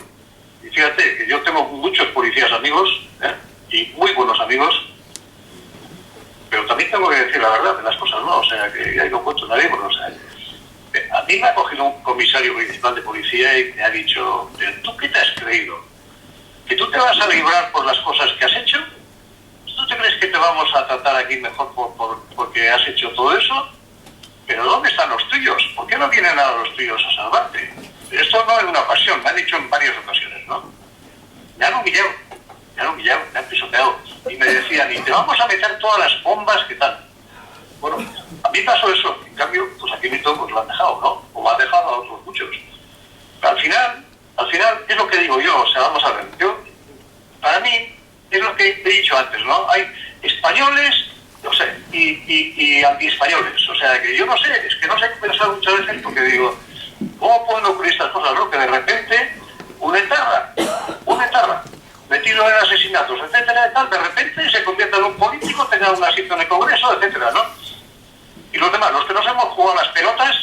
Speaker 4: y fíjate que yo tengo muchos policías amigos, y muy buenos amigos, pero también tengo que decir la verdad de las cosas, ¿no? O sea, que ahí no cuento nadie, porque, o sea, a mí me ha cogido un comisario principal de policía y me ha dicho, ¿tú qué te has creído? ¿Que tú te vas a librar por las cosas que has hecho? ¿Tú te crees que te vamos a tratar aquí mejor porque has hecho todo eso? ¿Pero dónde están los tuyos? ¿Por qué no vienen a los tuyos a salvarte? Esto no es una pasión, me han dicho en varias ocasiones, ¿no? Me han humillado, me han pisoteado. Y me decían, y te vamos a meter todas las bombas que tal. Bueno, a mí pasó eso. En cambio, pues aquí Quinito pues lo han dejado, ¿no? O lo han dejado a otros muchos. Pero al final, es lo que digo yo, o sea, vamos a ver. Para mí, es lo que he dicho antes, ¿no? Hay españoles, no sé, y anti-españoles. O sea, que yo no sé, es que no sé qué pensar muchas veces porque digo, ¿cómo pueden ocurrir estas cosas, no? Que de repente, un etarra, metido en asesinatos, etcétera, y tal, de repente se convierta en un político, tenga un asiento en el Congreso, etcétera, ¿no? Y los demás, los que nos hemos jugado las pelotas,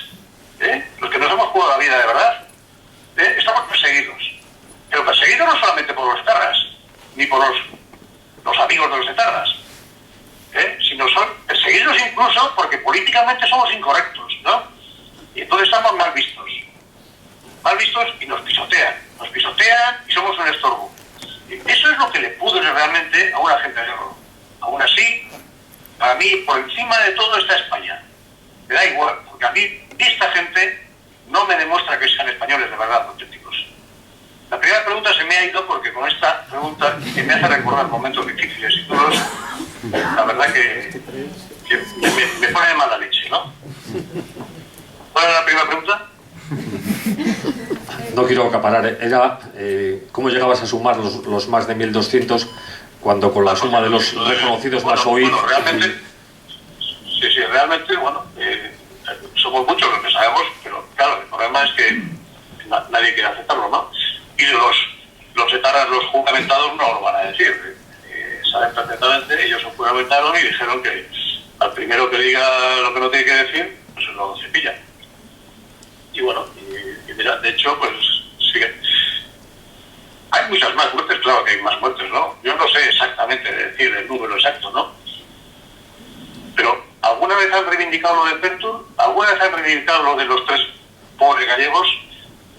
Speaker 4: los que nos hemos jugado la vida de verdad, estamos perseguidos. Pero perseguidos no solamente por los etarras, ni por los amigos de los etarras, sino son perseguidos incluso porque políticamente somos incorrectos, ¿no? Y entonces estamos mal vistos y nos pisotean y somos un estorbo. Eso es lo que le pudre realmente a una gente de error. Aún así, para mí, por encima de todo está España. Me da igual, porque a mí esta gente no me demuestra que sean españoles de verdad, auténticos. La primera pregunta se me ha ido porque con esta pregunta que me hace recordar momentos difíciles y duros, la verdad que me pone de mala leche, ¿no? ¿Cuál era la primera pregunta?
Speaker 5: No quiero acaparar, era cómo llegabas a sumar los más de 1.200 cuando con la suma de los reconocidos más oídos...
Speaker 4: Bueno, realmente, sí, realmente, bueno, somos muchos los que sabemos, pero claro, el problema es que nadie quiere aceptarlo, ¿no? Y los etarras, los juramentados, no lo van a decir. Saben perfectamente, ellos se juramentaron y dijeron que al primero que diga lo que no tiene que decir, pues lo cepilla. Y bueno, y mira, de hecho, pues sigue. Hay muchas más muertes, claro que hay más muertes, ¿no? Yo no sé exactamente decir el número exacto, ¿no? Pero ¿alguna vez han reivindicado lo de Pentur? ¿Alguna vez han reivindicado lo de los 3 pobres gallegos?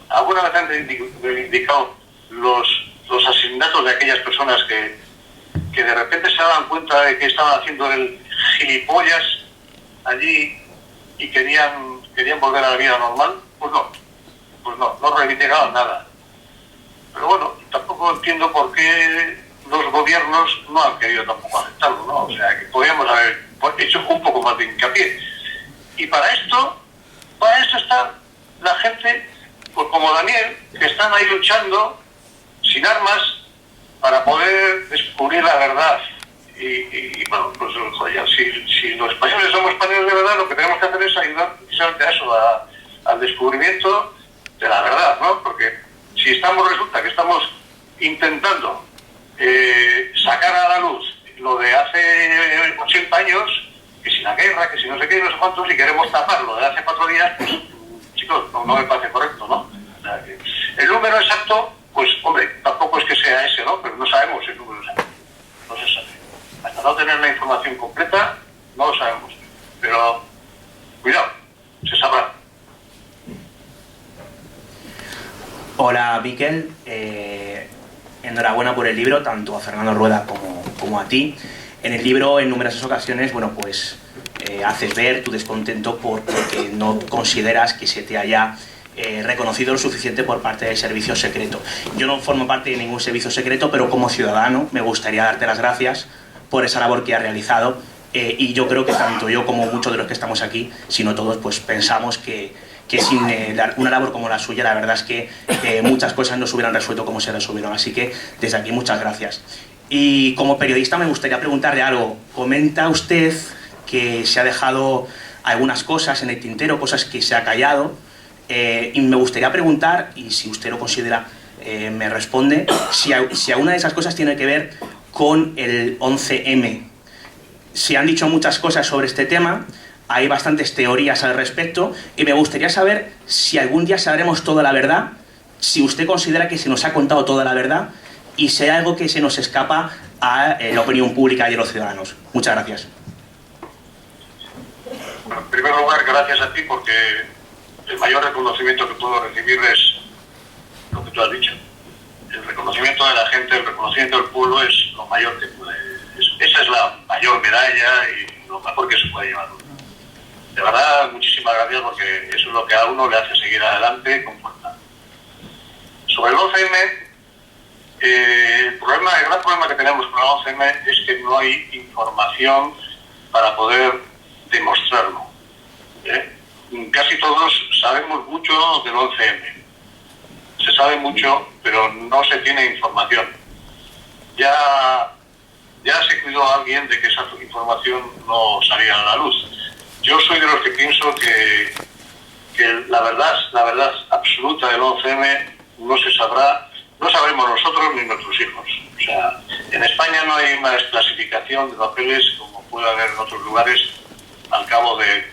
Speaker 4: ¿Alguna vez han reivindicado los asesinatos de aquellas personas que de repente se daban cuenta de que estaban haciendo el gilipollas allí y querían volver a la vida normal? Pues no reivindicaban nada. Pero bueno, tampoco entiendo por qué los gobiernos no han querido tampoco aceptarlo, ¿no? O sea, que podríamos haber hecho un poco más de hincapié. Y para esto está la gente, pues como Daniel, que están ahí luchando sin armas para poder descubrir la verdad. Y bueno, pues joder, si los españoles somos españoles de verdad, lo que tenemos que hacer es ayudar precisamente a eso, al descubrimiento de la verdad, ¿no? Porque si resulta que estamos intentando sacar a la luz lo de hace 80 años, que si la guerra, que si no sé qué, no sé cuántos, y queremos tapar lo de hace 4 días, pues chicos, no me parece correcto, ¿no? O sea, el número exacto, pues hombre, tampoco es que sea ese, ¿no? Pero no sabemos el número exacto, no se sabe. Hasta no tener la información completa, no lo sabemos. Pero, cuidado, se sabrá.
Speaker 6: Hola, Miquel. Enhorabuena por el libro, tanto a Fernando Rueda como a ti. En el libro, en numerosas ocasiones, bueno, pues haces ver tu descontento porque no consideras que se te haya reconocido lo suficiente por parte del servicio secreto. Yo no formo parte de ningún servicio secreto, pero como ciudadano me gustaría darte las gracias por esa labor que has realizado, y yo creo que tanto yo como muchos de los que estamos aquí, sino todos, pues pensamos que sin una labor como la suya, la verdad es que muchas cosas no se hubieran resuelto como se resolvieron. Así que desde aquí muchas gracias. Y como periodista me gustaría preguntarle algo. Comenta usted que se ha dejado algunas cosas en el tintero, cosas que se ha callado, y me gustaría preguntar, y si usted lo considera, me responde, si alguna de esas cosas tiene que ver con el 11M. Se han dicho muchas cosas sobre este tema, hay bastantes teorías al respecto, y me gustaría saber si algún día sabremos toda la verdad, si usted considera que se nos ha contado toda la verdad, y si hay algo que se nos escapa a la opinión pública y a los ciudadanos. Muchas gracias.
Speaker 4: Bueno, en primer lugar, gracias a ti, porque el mayor reconocimiento que puedo recibir es lo que tú has dicho. El reconocimiento de la gente, el reconocimiento del pueblo es lo mayor que puede. Esa es la mayor medalla y lo mejor que se puede llevar. De verdad, muchísimas gracias, porque eso es lo que a uno le hace seguir adelante con fuerza. Sobre el 11M, el gran problema que tenemos con el 11M es que no hay información para poder demostrarlo. Casi todos sabemos mucho del 11M. Se sabe mucho, pero no se tiene información. Ya se cuidó a alguien de que esa información no saliera a la luz. Yo soy de los que pienso que la verdad absoluta del 11M no se sabrá, no sabremos nosotros ni nuestros hijos. O sea, en España no hay una desclasificación de papeles como puede haber en otros lugares al cabo de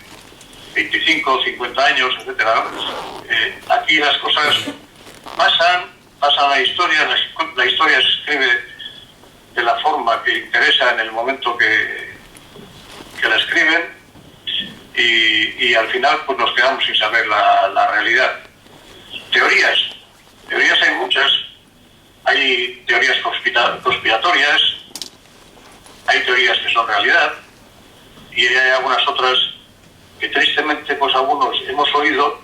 Speaker 4: 25, 50 años, etcétera. Aquí las cosas pasan la historia se escribe de la forma que interesa en el momento que la escriben, y al final pues nos quedamos sin saber la realidad. Teorías hay muchas. Hay teorías conspiratorias, hay teorías que son realidad, y hay algunas otras que tristemente pues algunos hemos oído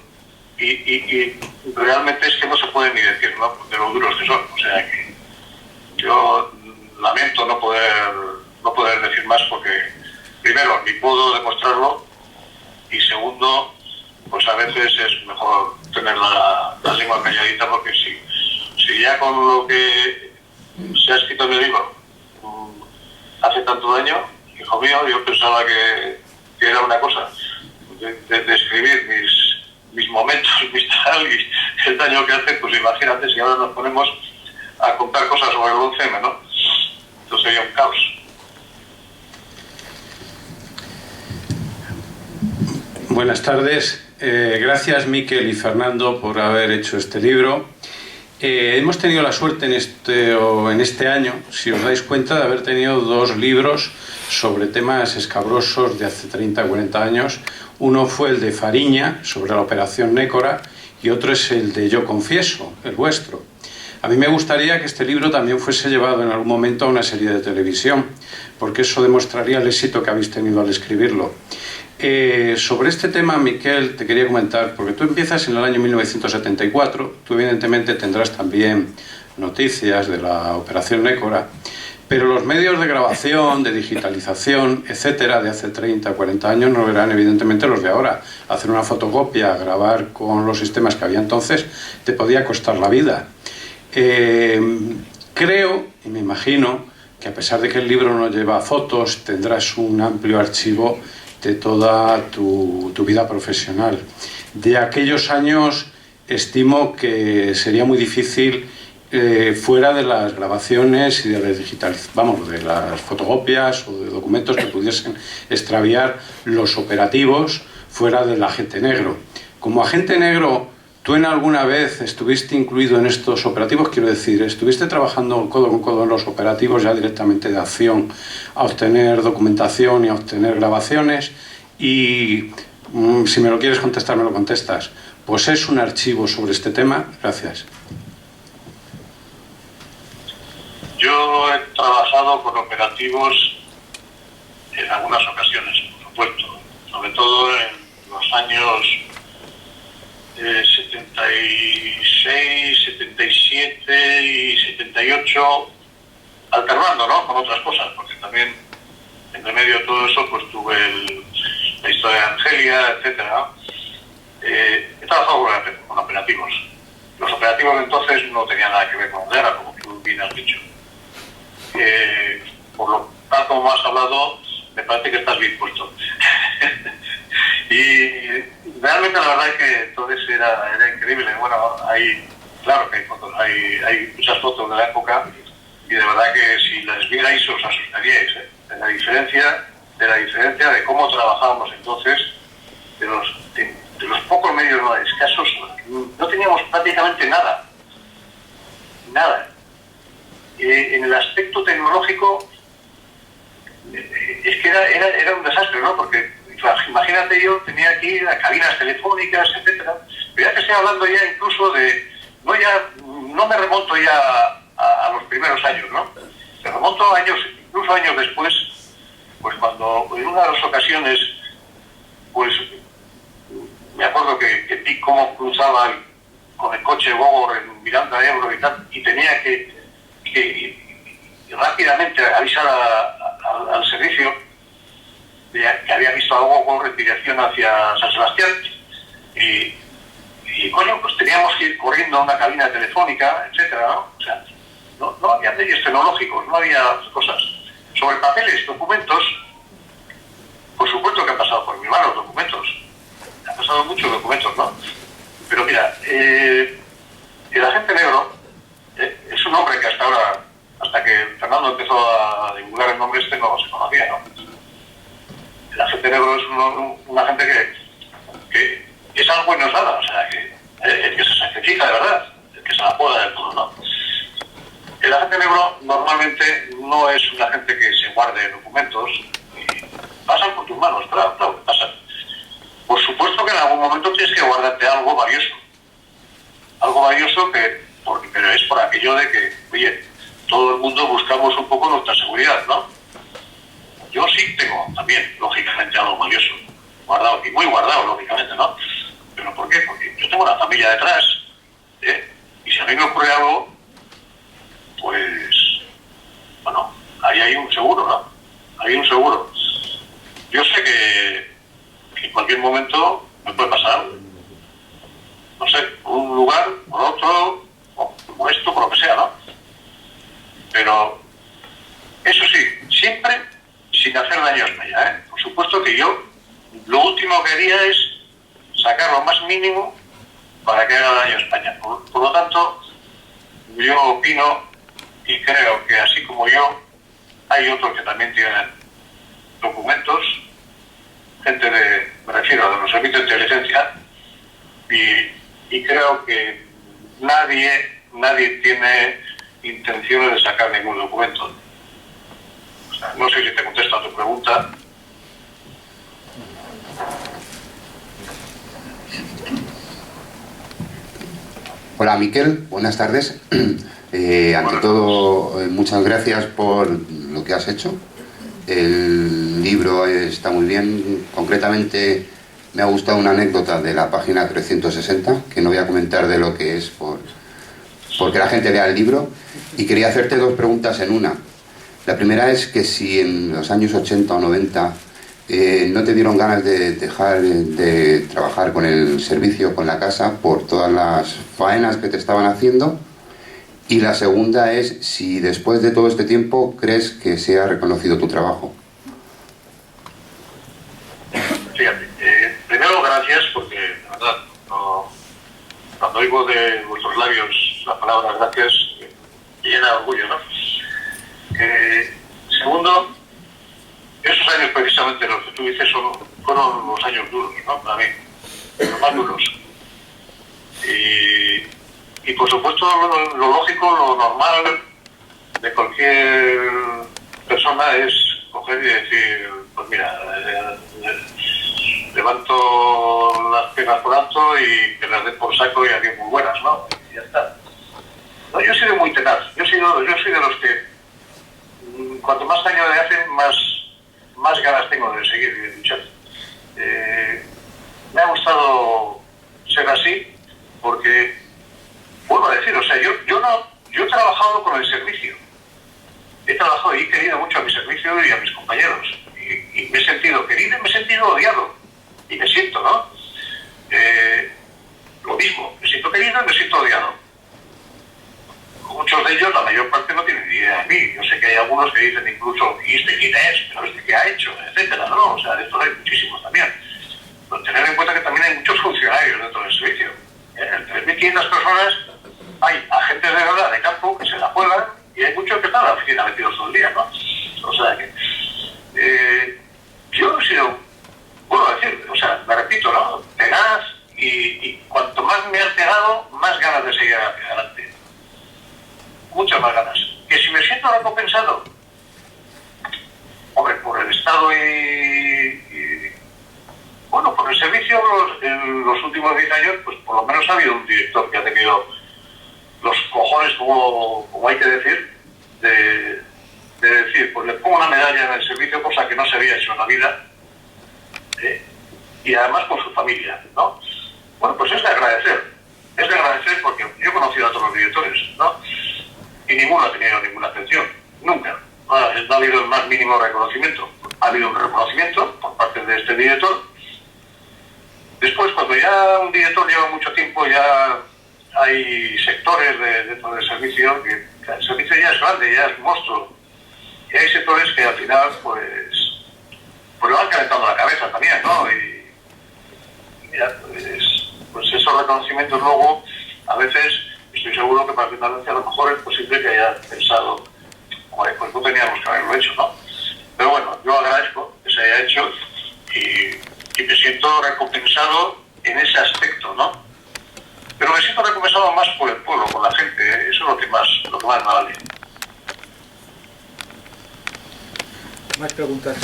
Speaker 4: y realmente es que no se pueden ni decir, ¿no?, de lo duros que son. O sea que yo lamento no poder decir más, porque primero ni puedo demostrarlo, y segundo, pues a veces es mejor tener la lengua calladita, porque si ya con lo que se ha escrito en el libro hace tanto daño, hijo mío, yo pensaba que era una cosa de escribir mis momentos, mis tal, y el daño que hace, pues imagínate si ahora nos ponemos a contar cosas sobre el 11M, ¿no? Entonces sería un caos.
Speaker 7: Buenas tardes. Gracias Miquel y Fernando por haber hecho este libro. Hemos tenido la suerte en este año, si os dais cuenta, de haber tenido dos libros sobre temas escabrosos de hace 30 o 40 años. Uno fue el de Fariña, sobre la operación Nécora, y otro es el de Yo Confieso, el vuestro. A mí me gustaría que este libro también fuese llevado en algún momento a una serie de televisión, porque eso demostraría el éxito que habéis tenido al escribirlo. Sobre este tema, Miquel, te quería comentar, porque tú empiezas en el año 1974, tú evidentemente tendrás también noticias de la operación Nécora, pero los medios de grabación, de digitalización, etcétera, de hace 30 o 40 años no eran evidentemente los de ahora. Hacer una fotocopia, grabar con los sistemas que había entonces, te podía costar la vida. Creo, y me imagino, que a pesar de que el libro no lleva fotos, tendrás un amplio archivo de toda tu vida profesional. De aquellos años estimo que sería muy difícil, fuera de las grabaciones y de de las fotocopias o de documentos que pudiesen extraviar los operativos, fuera del agente negro. Como agente negro, ¿tú en alguna vez estuviste incluido en estos operativos? Quiero decir, ¿estuviste trabajando codo con codo en los operativos ya directamente de acción a obtener documentación y a obtener grabaciones? Y si me lo quieres contestar, me lo contestas. ¿Posees un archivo sobre este tema? Gracias.
Speaker 4: Yo he trabajado con operativos en algunas ocasiones, por supuesto, sobre todo en los años 76, 77 y 78, alternando, ¿no?, con otras cosas, porque también entre medio de todo eso pues tuve la historia de Argelia, etcétera. He trabajado con operativos. Los operativos de entonces no tenían nada que ver con guerra, como tú bien has dicho. Por lo tanto, como has hablado, me parece que estás bien puesto. Y realmente la verdad es que entonces era increíble. Bueno, claro que hay fotos, hay muchas fotos de la época, y de verdad que si las vierais os asustaríais, de la diferencia de cómo trabajábamos entonces, de los pocos medios escasos. No teníamos prácticamente nada. En el aspecto tecnológico es que era un desastre, ¿no? Porque imagínate, yo tenía aquí las cabinas telefónicas, etcétera, pero ya que estoy hablando ya incluso de, no me remonto ya a los primeros años, ¿no? Me remonto incluso años después, pues cuando en una de las ocasiones, pues me acuerdo que vi cómo cruzaba con el coche Gogor en Miranda de Ebro y tal, y tenía que rápidamente avisar al servicio que había visto a Gogor en dirección hacia San Sebastián, y coño, pues teníamos que ir corriendo a una cabina telefónica, etcétera, ¿no? O sea, no había medios tecnológicos, no había cosas. Sobre papeles, documentos, por supuesto que han pasado por mis manos documentos. Han pasado muchos documentos, ¿no? Pero mira, el agente negro es un nombre que hasta que Fernando empezó a divulgar el nombre no se conocía, ¿no? El agente negro es un agente que es algo y no es nada, o sea, el que se sacrifica de verdad, el que se la juega del todo, ¿no? El agente negro normalmente no es un agente que se guarde documentos y pasan por tus manos, claro, pasan. Por supuesto que en algún momento tienes que guardarte algo valioso, pero es por aquello de que, oye, todo el mundo buscamos un poco nuestra seguridad, ¿no? Yo sí tengo también, lógicamente, algo valioso, guardado, y muy guardado, lógicamente, ¿no? ¿Pero por qué? Porque yo tengo una familia detrás, y si a mí me ocurre algo, pues, bueno, ahí hay un seguro, ¿no? Hay un seguro. Yo sé que en cualquier momento me puede pasar, no sé, por un lugar, por otro, o por esto, por lo que sea, ¿no? Pero, eso sí, siempre sin hacer daño a España, ¿eh? Por supuesto que yo, lo último que haría es sacar lo más mínimo para que haga daño a España. Por lo tanto, yo opino y creo que así como yo, hay otros que también tienen documentos, me refiero bueno, de los servicios de inteligencia, y creo que nadie tiene intenciones de sacar ningún documento. O sea, no sé si te contesto a tu pregunta.
Speaker 8: Hola Miquel, buenas tardes. Ante todo, muchas gracias por lo que has hecho. El libro está muy bien. Concretamente, me ha gustado una anécdota de la página 360, que no voy a comentar de lo que es porque la gente lea el libro. Y quería hacerte dos preguntas en una. La primera es que si en los años 80 o 90 no te dieron ganas de dejar de trabajar con el servicio, con la casa, por todas las faenas que te estaban haciendo. Y la segunda es si después de todo este tiempo crees que se ha reconocido tu trabajo.
Speaker 4: Fíjate, primero gracias porque, de verdad, cuando oigo de vuestros labios la palabra gracias, me llena de orgullo, ¿no? Segundo, esos años precisamente los que tú dices fueron los años duros, ¿no? Para mí, los más duros. Y por supuesto lo lógico, lo normal de cualquier persona es coger y decir, pues mira, levanto las piernas por alto y que las den por saco y adiós muy buenas, ¿no? Y ya está. No, yo he sido muy tenaz, yo soy de los que cuanto más daño le hacen, más ganas tengo de seguir luchando. Me ha gustado ser así porque, vuelvo a decir, o sea, yo he trabajado con el servicio. He trabajado y he querido mucho a mi servicio y a mis compañeros. Y me he sentido querido y me he sentido odiado. Y me siento, ¿no? Lo mismo, me siento querido y me siento odiado. Muchos de ellos, la mayor parte, no tienen ni idea de mí. Yo sé que hay algunos que dicen incluso, ¿y este quién es? ¿Pero este qué ha hecho? Etcétera, ¿no? O sea, de esto hay muchísimos también. Pero tener en cuenta que también hay muchos funcionarios dentro del servicio. Entre 1.500 personas hay agentes de verdad de campo que se la juegan y hay muchos que están en la oficina metidos todo el día, ¿no? O sea que yo he sido, puedo decir, o sea, me repito, ¿no? Tenaz y cuanto más me han pegado, más ganas de seguir adelante. Muchas más ganas. Que si me siento recompensado, hombre, por el Estado y bueno, por el servicio en los últimos 10 años, pues por lo menos ha habido un director que ha tenido los cojones, como hay que decir, de decir, pues le pongo una medalla en el servicio, cosa que no se había hecho en la vida, y además por su familia, ¿no? Bueno, pues es de agradecer porque yo he conocido a todos los directores, ¿no? Y ninguno ha tenido ninguna atención, nunca. No ha habido el más mínimo reconocimiento. Ha habido un reconocimiento por parte de este director. Después, cuando ya un director lleva mucho tiempo, ya hay sectores dentro del servicio, que el servicio ya es grande, ya es monstruo. Y hay sectores que al final, pues le van calentando la cabeza también, ¿no? Y mira, pues esos reconocimientos luego, a veces, estoy seguro que para finalmente a lo mejor es posible que haya pensado, pues no teníamos que haberlo hecho, ¿no? Pero bueno, yo agradezco que se haya hecho y me siento recompensado en ese aspecto, ¿no? Pero me siento recompensado más por el pueblo, por la gente, ¿eh? Eso es lo que más me vale.
Speaker 9: Más preguntas.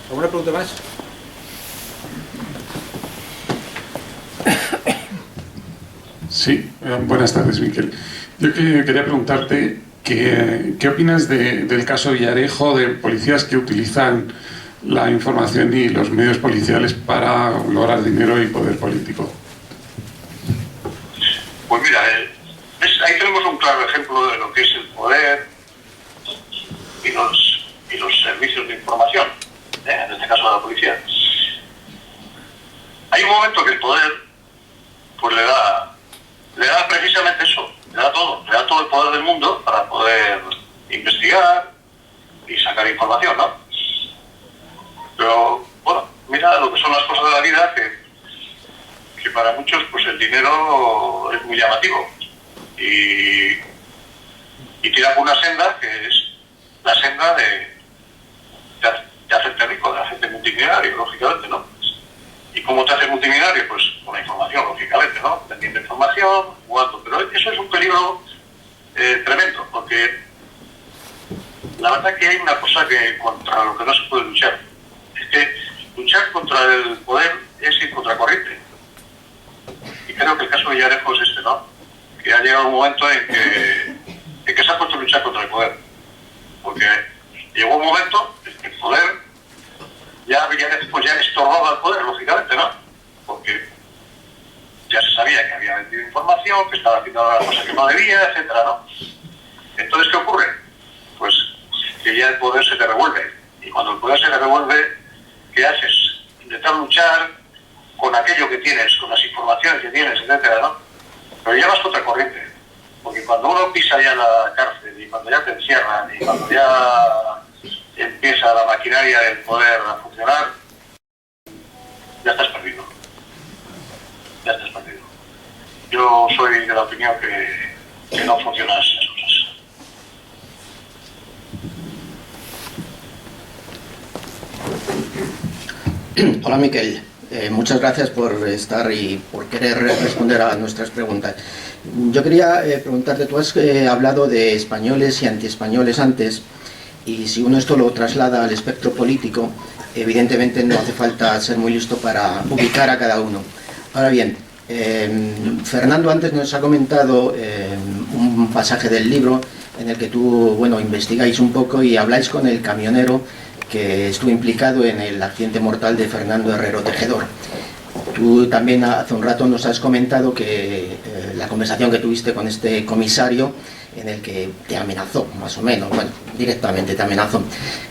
Speaker 9: ¿Alguna pregunta más?
Speaker 10: Sí, buenas tardes, Miquel. Yo quería preguntarte qué opinas del caso Villarejo, de policías que utilizan la información y los medios policiales para lograr dinero y poder político.
Speaker 4: Pues mira, ahí tenemos un claro ejemplo de lo que es el poder y los servicios de información, en este caso de la policía. Hay un momento que el poder pues le da precisamente eso, le da todo el poder del mundo para poder investigar y sacar información, ¿no? Pero, bueno, mira lo que son las cosas de la vida, que para muchos pues el dinero es muy llamativo y tira por una senda que es la senda de hacerte rico, de hacerte multimillonario, lógicamente, ¿no? multimillonario, pues con la información, lógicamente, ¿no? Vendiendo información, jugando, pero eso es un peligro tremendo, porque la verdad que hay una cosa que contra lo que no se puede luchar. Es que luchar contra el poder es ir contracorriente. Y creo que el caso de Villarejo es este, ¿no? Que ha llegado un momento en que se ha puesto a luchar contra el poder. Porque llegó un momento en que el poder ya estorbaba al poder, lógicamente, ¿no? Porque ya se sabía que había vendido información, que estaba haciendo las cosas que no debía, etcétera, ¿no? Entonces, ¿qué ocurre? Pues que ya el poder se te revuelve. Y cuando el poder se te revuelve, ¿qué haces? Intentar luchar con aquello que tienes, con las informaciones que tienes, etcétera, ¿no? Pero ya vas contra corriente. Porque cuando uno pisa ya la cárcel, y cuando ya te encierran, y cuando ya empieza la maquinaria del poder a funcionar, ya estás perdido. Ya estás perdido. Yo soy de la opinión que no funcionan esas cosas.
Speaker 11: Hola Miquel, muchas gracias por estar y por querer responder a nuestras preguntas. Yo quería preguntarte, tú has hablado de españoles y antiespañoles antes, y si uno esto lo traslada al espectro político, evidentemente no hace falta ser muy listo para ubicar a cada uno. Ahora bien, Fernando antes nos ha comentado un pasaje del libro en el que tú, bueno, investigáis un poco y habláis con el camionero que estuvo implicado en el accidente mortal de Fernando Herrero Tejedor. Tú también hace un rato nos has comentado que la conversación que tuviste con este comisario en el que te amenazó, más o menos, bueno, directamente te amenazó.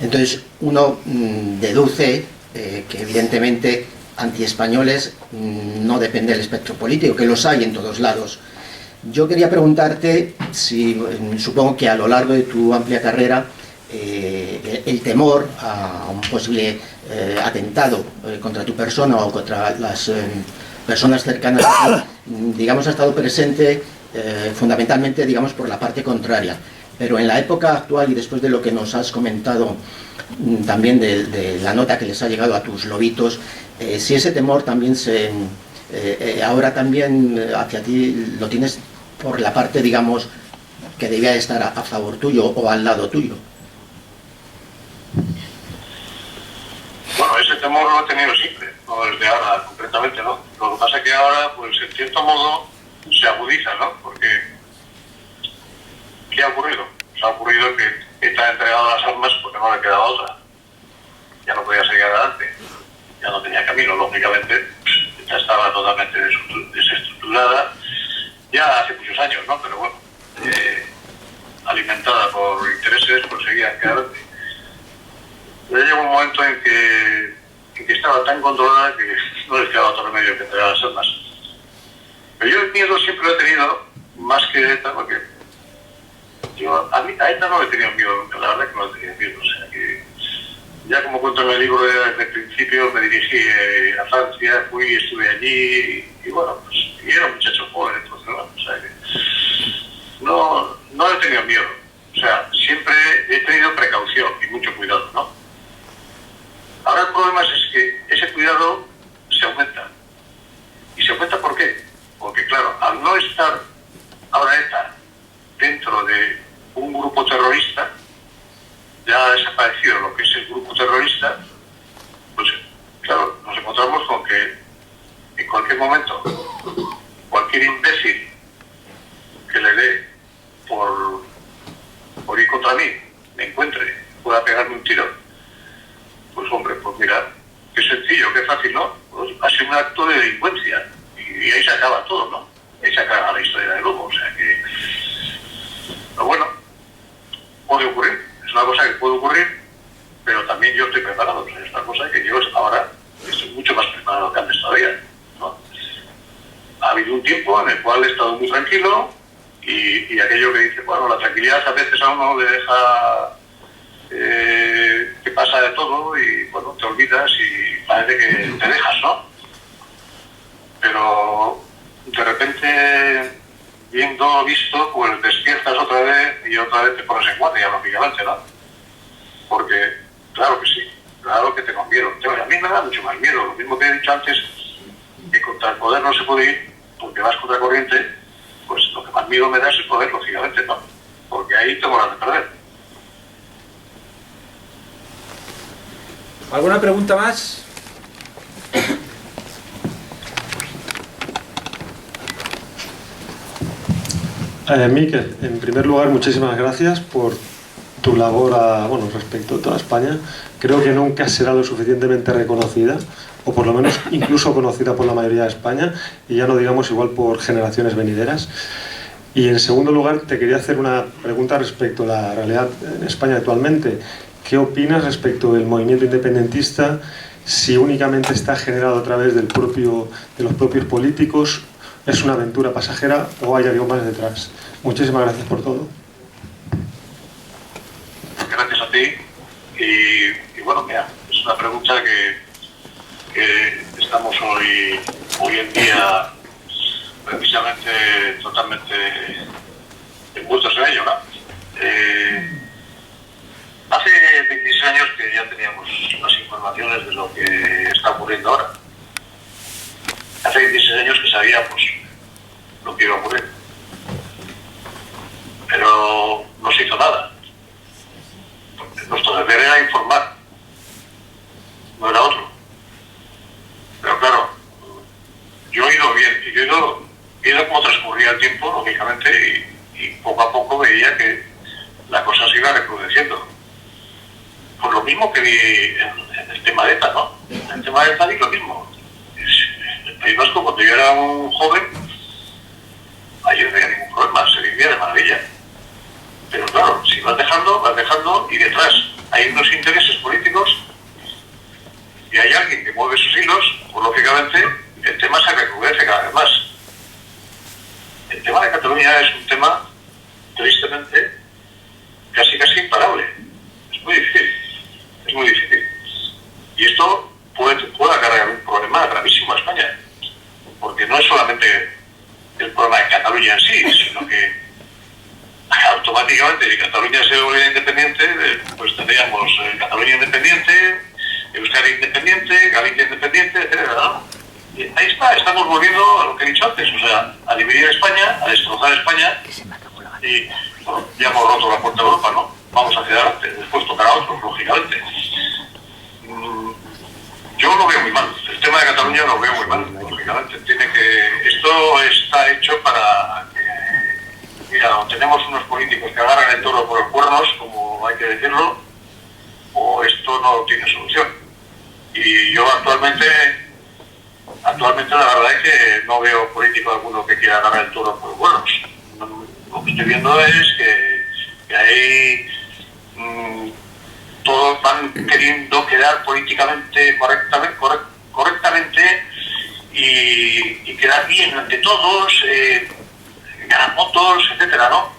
Speaker 11: Entonces uno deduce que evidentemente antiespañoles no depende del espectro político, que los hay en todos lados. Yo quería preguntarte si, supongo que a lo largo de tu amplia carrera, el temor a un posible atentado contra tu persona o contra las personas cercanas a ti, digamos, ha estado presente fundamentalmente, digamos, por la parte contraria. Pero en la época actual y después de lo que nos has comentado también de la nota que les ha llegado a tus lobitos, si ese temor también ahora también hacia ti lo tienes por la parte, digamos, que debía estar a favor tuyo o al lado tuyo.
Speaker 4: Bueno, ese temor lo he tenido siempre, no desde ahora concretamente, ¿no? Lo que pasa es que ahora, pues en cierto modo, se agudiza, ¿no? Porque ¿qué ha ocurrido? Se ha ocurrido que ETA ha entregado las armas porque no le quedaba otra. Ya no podía seguir adelante, ya no tenía camino, lógicamente. ETA estaba totalmente desestructurada, ya hace muchos años, ¿no? Pero bueno, alimentada por intereses, pues seguía adelante. Ya llegó un momento en que estaba tan controlada que no les quedaba otro remedio que entregar las armas. Pero yo el miedo siempre lo he tenido, más que ETA, porque a ETA no le he tenido miedo nunca, la verdad que no le he tenido miedo. O sea que, ya como cuento en el libro, desde el principio me dirigí a Francia, estuve allí, y bueno, pues y era un muchacho joven, entonces, ¿no? O sea que no he tenido miedo. O sea, siempre he tenido precaución y mucho cuidado, ¿no? Ahora el problema es que ese cuidado se aumenta. ¿Y se aumenta por qué? Porque claro, al no estar ahora ETA dentro de un grupo terrorista, ya ha desaparecido lo que es el grupo terrorista, pues claro, nos encontramos con que en cualquier momento cualquier imbécil que le dé por ir contra mí, me encuentre, pueda pegarme un tiro. Pues hombre, pues mira, qué sencillo, qué fácil, ¿no? Pues ha sido un acto de delincuencia y ahí se acaba todo, ¿no? Ahí se acaba la historia del lobo, o sea que... Pero bueno, puede ocurrir, es una cosa que puede ocurrir, pero también yo estoy preparado, o sea, es una cosa que yo ahora estoy mucho más preparado que antes todavía, ¿no? Ha habido un tiempo en el cual he estado muy tranquilo y aquello que dice, bueno, la tranquilidad a veces a uno le deja... que pasa de todo y bueno, te olvidas y parece que te dejas, ¿no? Pero de repente, visto, pues despiertas otra vez y otra vez te pones en guardia, lógicamente, ¿no? Porque, claro que sí, claro que tengo miedo. A mí me da mucho más miedo, lo mismo que he dicho antes, que contra el poder no se puede ir, porque vas contra corriente, pues lo que más miedo me da es el poder, lógicamente, ¿no? Porque ahí tengo las de perder.
Speaker 9: ¿Alguna pregunta más?
Speaker 12: Miquel, en primer lugar, muchísimas gracias por tu labor respecto a toda España. Creo que nunca será lo suficientemente reconocida, o por lo menos incluso conocida por la mayoría de España, y ya no digamos igual por generaciones venideras. Y en segundo lugar, te quería hacer una pregunta respecto a la realidad en España actualmente. ¿Qué opinas respecto del movimiento independentista? Si únicamente está generado a través de los propios políticos, ¿es una aventura pasajera o hay algo más detrás? Muchísimas gracias por todo.
Speaker 4: Gracias a ti. Y bueno, mira, es una pregunta que estamos hoy en día precisamente totalmente envueltos en ello, ¿no? Hace 26 años que ya teníamos las informaciones de lo que está ocurriendo ahora. Hace 26 años que sabíamos lo que iba a ocurrir. Pero no se hizo nada. Nuestro deber era informar, no era otro. Pero claro, yo he ido bien, y yo he ido como transcurría el tiempo, lógicamente, y poco a poco veía que la cosa se iba recrudeciendo. Pues lo mismo que vi en el tema de ETA, ¿no? En el tema de ETA vi lo mismo. En el País Vasco, cuando yo era un joven, ahí no había ningún problema, se vivía de maravilla. Pero claro, si vas dejando, y detrás hay unos intereses políticos y hay alguien que mueve sus hilos, pues lógicamente el tema se recrudece cada vez más. El tema de Cataluña es un tema, tristemente, casi imparable. Es muy difícil. Y esto puede acarrear un problema gravísimo a España, porque no es solamente el problema de Cataluña en sí, sino que automáticamente, si Cataluña se volviera independiente, pues tendríamos Cataluña independiente, Euskadi independiente, Galicia independiente, etcétera, ¿no? Y ahí estamos volviendo a lo que he dicho antes, o sea, a dividir España, a destrozar España, y bueno, ya hemos roto la puerta de Europa, ¿no? Vamos hacia adelante, después tocará a otros, lógicamente. Yo lo veo muy mal, el tema de Cataluña lo veo muy mal, lógicamente. Esto está hecho para que, mira, o tenemos unos políticos que agarran el toro por los cuernos, como hay que decirlo, o esto no tiene solución. Y yo actualmente la verdad es que no veo político alguno que quiera agarrar el toro por los cuernos. Lo que estoy viendo es que hay todos van queriendo quedar políticamente correctamente y quedar bien ante todos, ganar votos, etcétera, ¿no?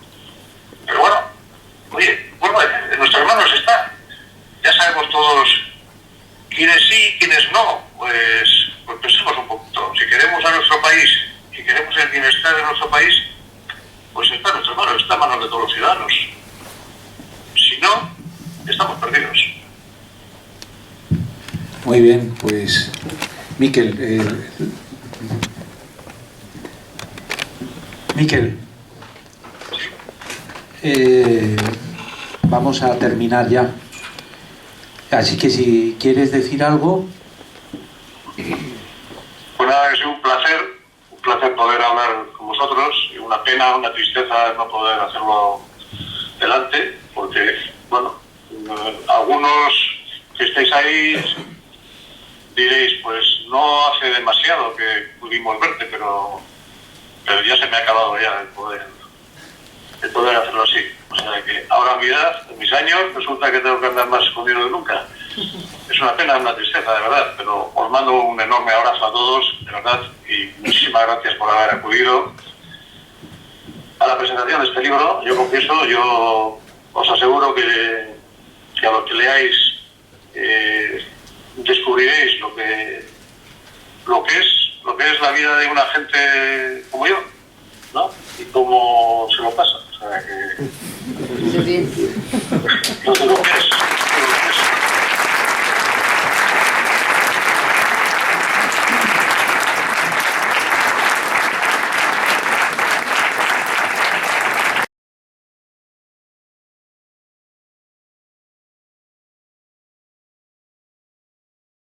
Speaker 4: Pero bueno, oye, vuelvo a decir, en nuestras manos está. Ya sabemos todos quiénes sí, quiénes no. Pues pensemos un poquito. Si queremos a nuestro país y queremos el bienestar de nuestro país, pues está en nuestras manos, está en manos de todos los ciudadanos. Si no, estamos perdidos.
Speaker 2: Muy bien, pues Miquel, vamos a terminar ya. Así que si quieres decir algo.
Speaker 4: Pues nada, que ha sido un placer poder hablar con vosotros, y una pena, una tristeza no poder hacerlo delante, porque, bueno, algunos que estáis ahí diréis, pues no hace demasiado que pudimos verte, pero ya se me ha acabado ya el poder hacerlo así. O sea que ahora a mi edad, en mis años, resulta que tengo que andar más escondido que nunca. Es una pena, una tristeza, de verdad, pero os mando un enorme abrazo a todos, de verdad, y muchísimas gracias por haber acudido a la presentación de este libro. Yo confieso, yo os aseguro que a los que leáis descubriréis lo que es la vida de una gente como yo, ¿no? Y cómo se lo pasa. O sea que lo que es.